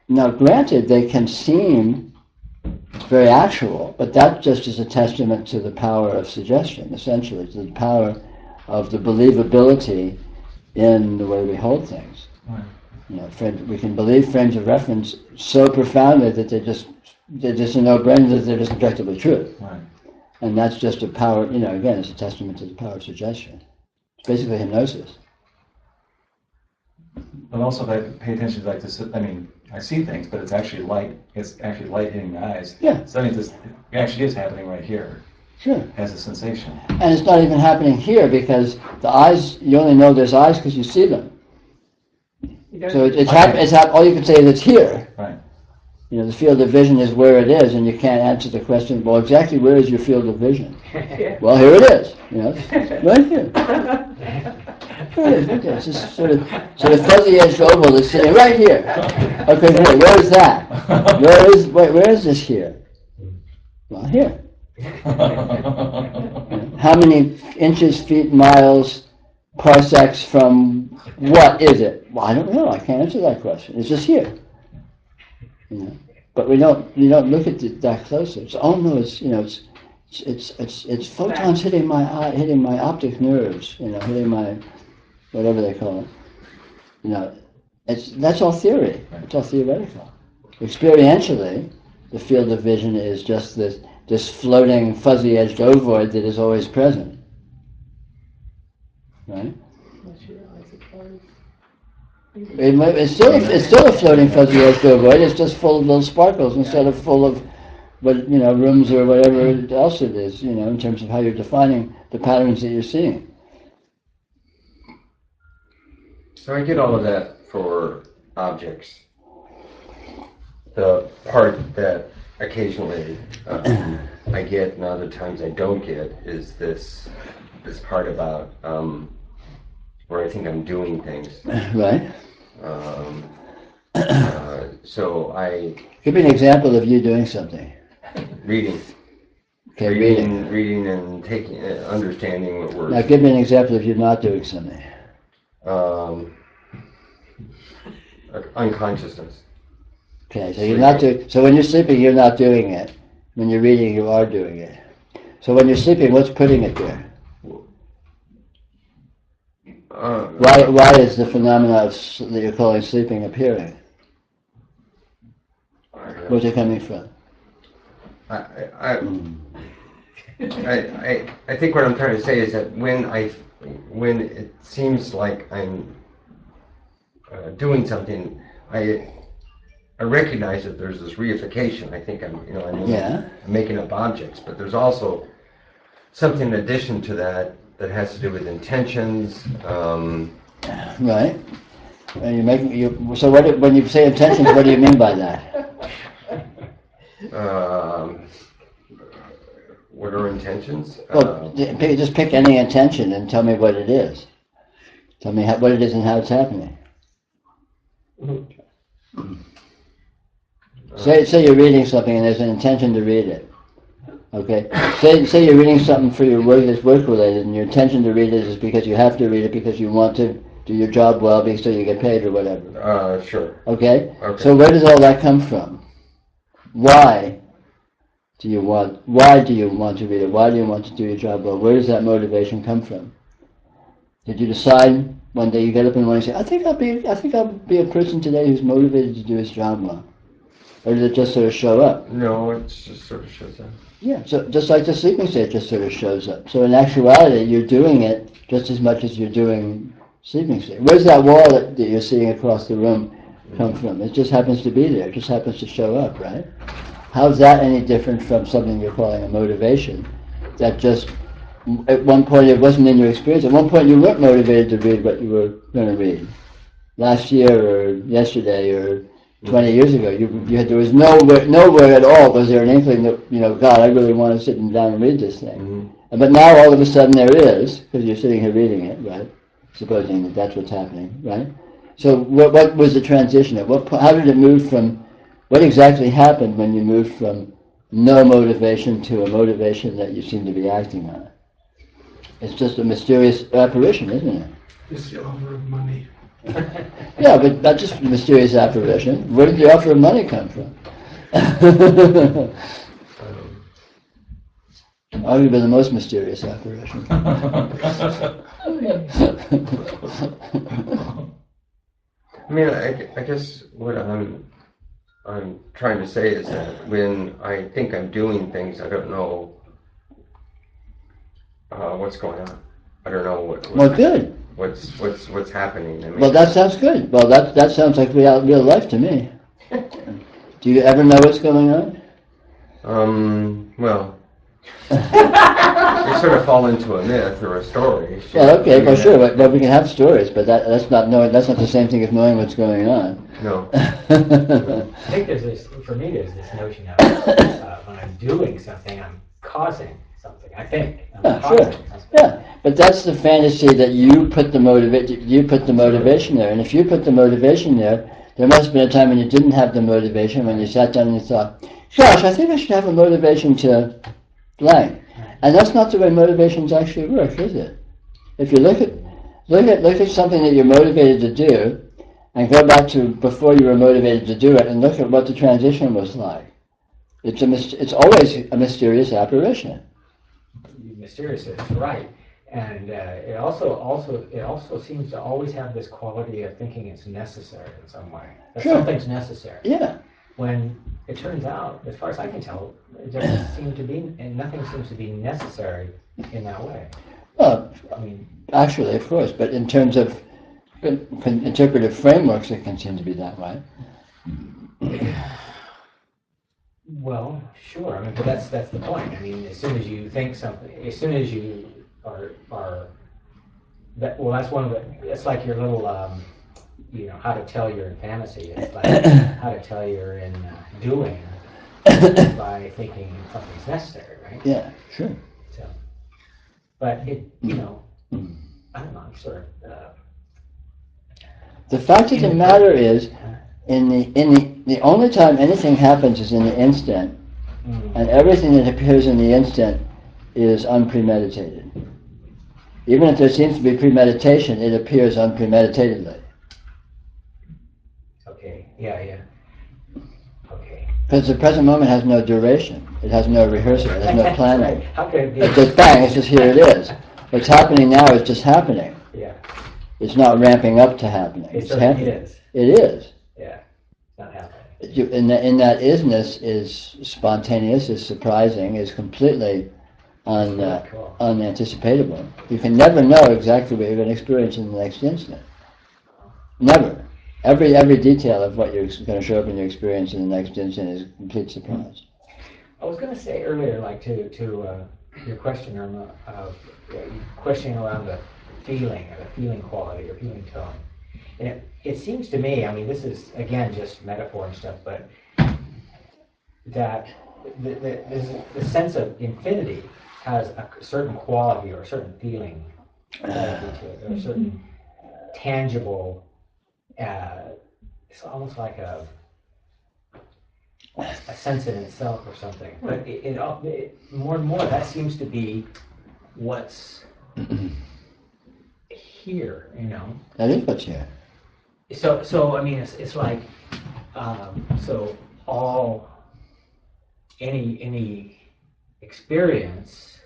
Now, granted, they can seem very actual, but that just is a testament to the power of suggestion, essentially, to the power of the believability in the way we hold things. Right. You know, we can believe frames of reference so profoundly that they're just a no-brainer, that they're just objectively true. Right. And that's just a power, you know, again, it's a testament to the power of suggestion. It's basically hypnosis. But also, if I pay attention to like this, I mean, I see things, but it's actually light. It's actually light hitting the eyes. Yeah. So I mean, this it actually is happening right here. Sure. As a sensation. And it's not even happening here because the eyes, you only know there's eyes because you see them. So all you can say is it's here. Right. You know, the field of vision is where it is, and you can't answer the question, well, exactly where is your field of vision? Well, here it is. You know, right here. Here it is. Okay, it's just sort of fuzzy-edged oval that's sitting right here. Okay, great. Where is that? Where is this here? Well, here. How many inches, feet, miles, parsecs from what is it? Well, I don't know. I can't answer that question. It's just here. You know, but we don't look at it that closely. It's no, it's photons hitting my eye, hitting my optic nerves. You know, hitting my whatever they call it. You know, that's all theory. It's all theoretical. Experientially, the field of vision is just this floating, fuzzy-edged ovoid that is always present. Right? It's still a floating, fuzzy-edged ovoid. It's just full of little sparkles instead of full of, rooms or whatever else it is. You know, in terms of how you're defining the patterns that you're seeing. So I get all of that for objects. The part that occasionally I get and other times I don't get is this part about where I think I'm doing things. Right. So I... Give me an example of you doing something. Reading. Okay, reading and taking, understanding what words. Now give me an example of you not doing something. Unconsciousness. Okay, so you're not doing. So when you're sleeping, you're not doing it. When you're reading, you are doing it. So when you're sleeping, what's putting it there? Why is the phenomena that you're calling sleeping appearing? Where's it coming from? I think what I'm trying to say is that when it seems like I'm doing something, I recognize that there's this reification. I think I'm making up objects, but there's also something in addition to that has to do with intentions. Right. And so when you say intentions, what do you mean by that? What are intentions? Well, just pick any intention and tell me what it is. Tell me what it is and how it's happening. Say you're reading something and there's an intention to read it. Okay. Say you're reading something for your work that's work related, and your intention to read it is because you have to read it because you want to do your job well, because so you get paid or whatever. Sure. Okay. So where does all that come from? Why do you want to read it? Why do you want to do your job well? Where does that motivation come from? Did you decide one day you get up in the morning and say, I think I'll be a person today who's motivated to do his job well? Or did it just sort of show up? No, it just sort of shows up. Yeah, so just like the sleeping state just sort of shows up. So in actuality, you're doing it just as much as you're doing sleeping state. Where's that wall that you're seeing across the room come from? It just happens to be there. It just happens to show up, right? How's that any different from something you're calling a motivation? That just, at one point it wasn't in your experience. At one point you weren't motivated to read what you were going to read. Last year or yesterday or 20 years ago, there was nowhere at all was there an inkling that, God, I really want to sit down and read this thing. Mm-hmm. But now all of a sudden there is, because you're sitting here reading it, right? Supposing that that's what's happening, right? So what was the transition? How did it move from, what exactly happened when you moved from no motivation to a motivation that you seem to be acting on? It's just a mysterious apparition, isn't it? It's the offer of money. Yeah, but not just a mysterious apparition. Where did the offer of money come from? Arguably the most mysterious apparition. I mean, I guess what I'm trying to say is that when I think I'm doing things, I don't know what's going on. I don't know Well, good. What's happening. I mean, Well, that sounds good. Well, that sounds like real life to me. Do you ever know what's going on? Well, you sort of fall into a myth or a story. Well, okay, well, sure, but we can have stories, but that's not the same thing as knowing what's going on. No. I think there's this, for me, there's this notion of when I'm doing something, I'm causing something. I think. Sure. Yeah, but that's the fantasy that you put the motivation there, and if you put the motivation there, there must have been a time when you didn't have the motivation, when you sat down and you thought, gosh, I think I should have a motivation to blank. And that's not the way motivations actually work, is it? If you look at something that you're motivated to do, and go back to before you were motivated to do it, and look at what the transition was like. It's always a mysterious apparition. Mysterious is right, and it also seems to always have this quality of thinking it's necessary in some way. That something's necessary. Yeah. When it turns out, as far as I can tell, it doesn't seem to be, and nothing seems to be necessary in that way. Well, I mean, actually, of course, but in terms of interpretive frameworks, it can seem to be that way. Well, sure. I mean, but that's the point. I mean, as soon as you think something, as soon as you are that. Well, that's one of the. It's like your little, how to tell you're in fantasy. It's like how to tell you're in doing by thinking something's necessary, right? Yeah, sure. So, but it, I don't know. I'm sort of. The fact of the matter is, the only time anything happens is in the instant, and everything that appears in the instant is unpremeditated. Even if there seems to be premeditation, it appears unpremeditatedly. Okay. Yeah. Okay. Because the present moment has no duration. It has no rehearsal. It has no planning. How could it be? It's just bang. It's just here. It is. What's happening now is just happening. Yeah. It's not ramping up to happening. It's happening. It is. It is. Yeah. It's not happening. In that isness is spontaneous, is surprising, is completely unanticipatable. You can never know exactly what you're going to experience in the next instant. Never. Every detail of what you're going to show up in your experience in the next instant is a complete surprise. I was going to say earlier, like to your question, Irma, of questioning around the feeling or the feeling quality or feeling tone. And it seems to me, I mean, this is, again, just metaphor and stuff, but that the sense of infinity has a certain quality or a certain feeling quality to it, or a certain tangible, it's almost like a sense in itself or something. But it more and more, that seems to be what's here, That is what's here. So I mean, it's like, so any experience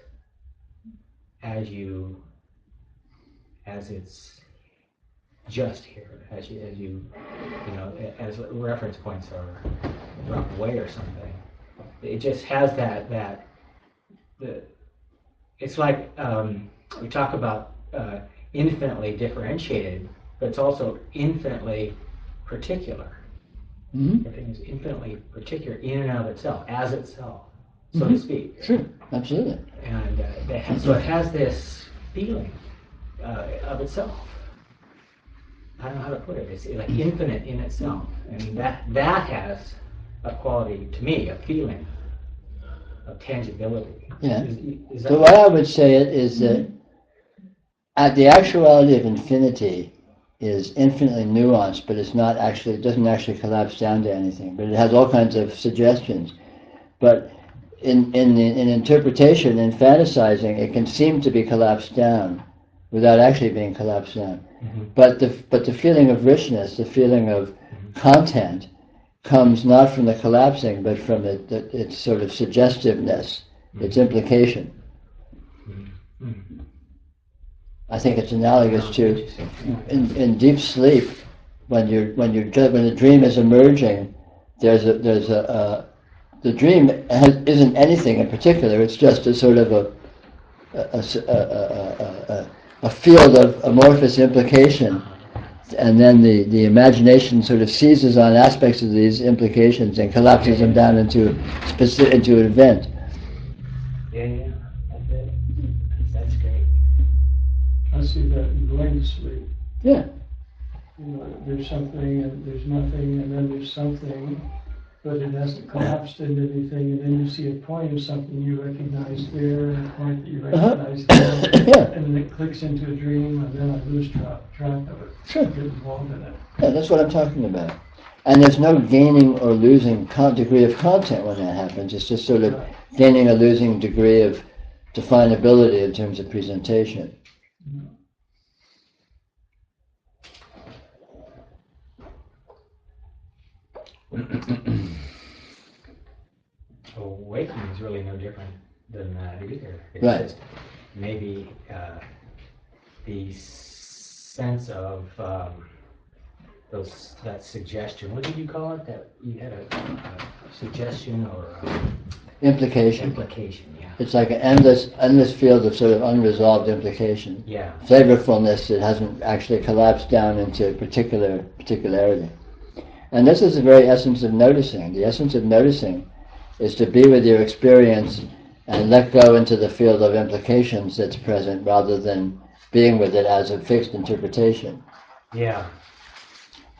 as it's just here, as reference points are dropped away or something, it just has it's like, we talk about infinitely differentiated, but it's also infinitely particular. Mm-hmm. Everything is infinitely particular in and of itself, as itself, so to speak. Sure, absolutely. And so it has this feeling of itself. I don't know how to put it. It's like infinite in itself. I mean, that has a quality, to me, a feeling of tangibility. Yeah. Is The way I would say it is that the actuality of infinity is infinitely nuanced, but it doesn't actually collapse down to anything. But it has all kinds of suggestions. But in interpretation and fantasizing, it can seem to be collapsed down without actually being collapsed down. Mm-hmm. But the feeling of richness, the feeling of content, comes not from the collapsing, but from its sort of suggestiveness, its implication. I think it's analogous to in deep sleep when the dream is emerging. The dream isn't anything in particular. It's just a sort of a field of amorphous implication, and then the imagination sort of seizes on aspects of these implications and collapses them down into an event. Yeah, that's it. That's great. I see that in going to sleep. Yeah. You know, there's something and there's nothing and then there's something, but it hasn't collapsed into anything, and then you see a point of something you recognize there and a point that you recognize there, Yeah. and then it clicks into a dream, and then I lose track of it. Sure. Get involved in it. Yeah, that's what I'm talking about. And there's no gaining or losing degree of content when that happens. It's just sort of gaining or losing degree of definability in terms of presentation. So waking is really no different than that either. It's Right. just maybe the sense of that suggestion. What did you call it? That you had a suggestion or Implication. implication? Yeah. It's like an endless field of sort of unresolved implication. Yeah. Flavorfulness that hasn't actually collapsed down into particularity. And this is the very essence of noticing. The essence of noticing is to be with your experience and let go into the field of implications that's present rather than being with it as a fixed interpretation. Yeah.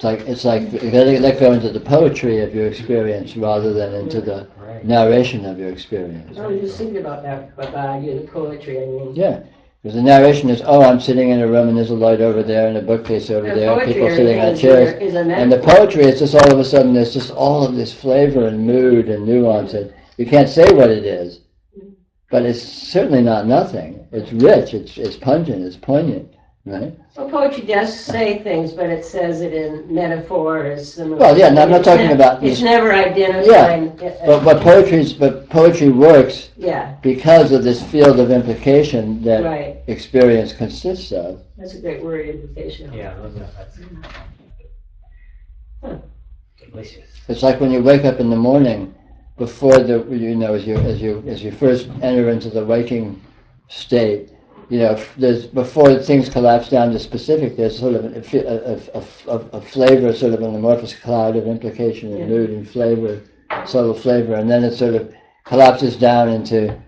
It's like you gotta let go into the poetry of your experience rather than into the narration of your experience. I was just thinking about that, about the poetry, I mean. Yeah, because the narration is, oh, I'm sitting in a room and there's a light over there and a bookcase over there, people sitting on chairs. And the poetry is just all of a sudden there's just all of this flavor and mood and nuance. And you can't say what it is, but it's certainly not nothing. It's rich, it's pungent, it's poignant, right? Well, poetry does say things, but it says it in metaphors. Well, yeah, no, I'm not talking about... It's never identifying... Yeah, but poetry works yeah. because of this field of implication that Right. experience consists of. That's a great word, implication. Yeah. That's delicious. It's like when you wake up in the morning, before as you first enter into the waking state, before things collapse down to specific, there's sort of a flavor, sort of an amorphous cloud of implication and mood and flavor, subtle flavor, and then it sort of collapses down into,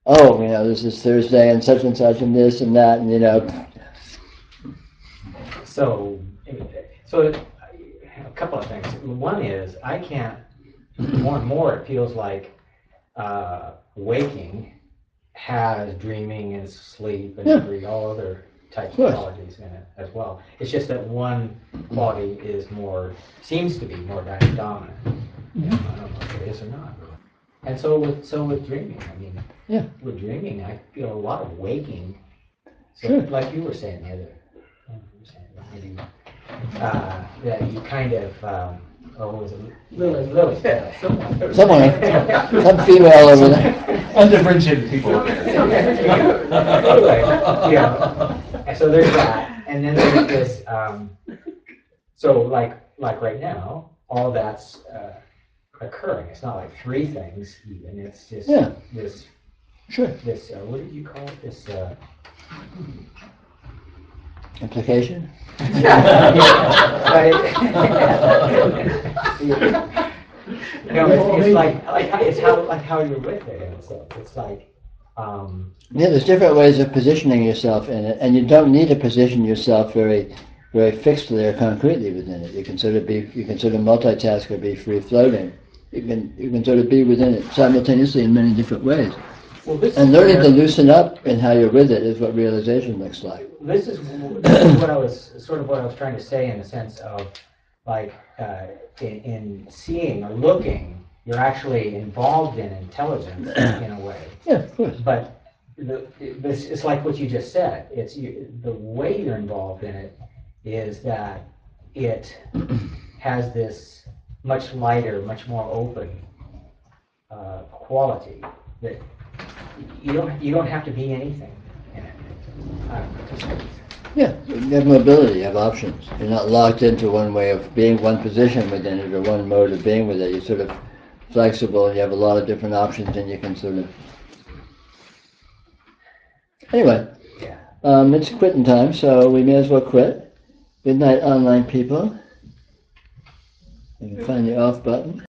this is Thursday and such and this and that, and So a couple of things. One is more and more it feels like waking has dreaming and sleep and all other types of qualities in it as well. It's just that one quality seems to be more dominant. I don't know if it is or not. And so with dreaming, with dreaming, I feel a lot of waking. So like you were saying the other, that you kind of. Was it Lily? Someone, some female over there. Undifferentiated people. Anyway, so there's that, and then there's this. So like right now, all that's occurring. It's not like three things even. It's just this. Sure. This what did you call it? This. Implication? It's like how you're with it in a sense. It's like there's different ways of positioning yourself in it, and you don't need to position yourself very, very fixedly or concretely within it. You can sort of multitask or be free floating. You can sort of be within it simultaneously in many different ways. And learning to loosen up in how you're with it is what realization looks like. This is what I was trying to say in the sense of like in seeing or looking, you're actually involved in intelligence in a way. Yeah, of course. But it's like what you just said. It's the way you're involved in it is that it has this much lighter, much more open quality that you don't have to be anything, Yeah, you have mobility, you have options. You're not locked into one way of being, one position within it, or one mode of being with it. You're sort of flexible, and you have a lot of different options, and you can sort of... Anyway, it's quitting time, so we may as well quit. Good night, online people. You can find the off button.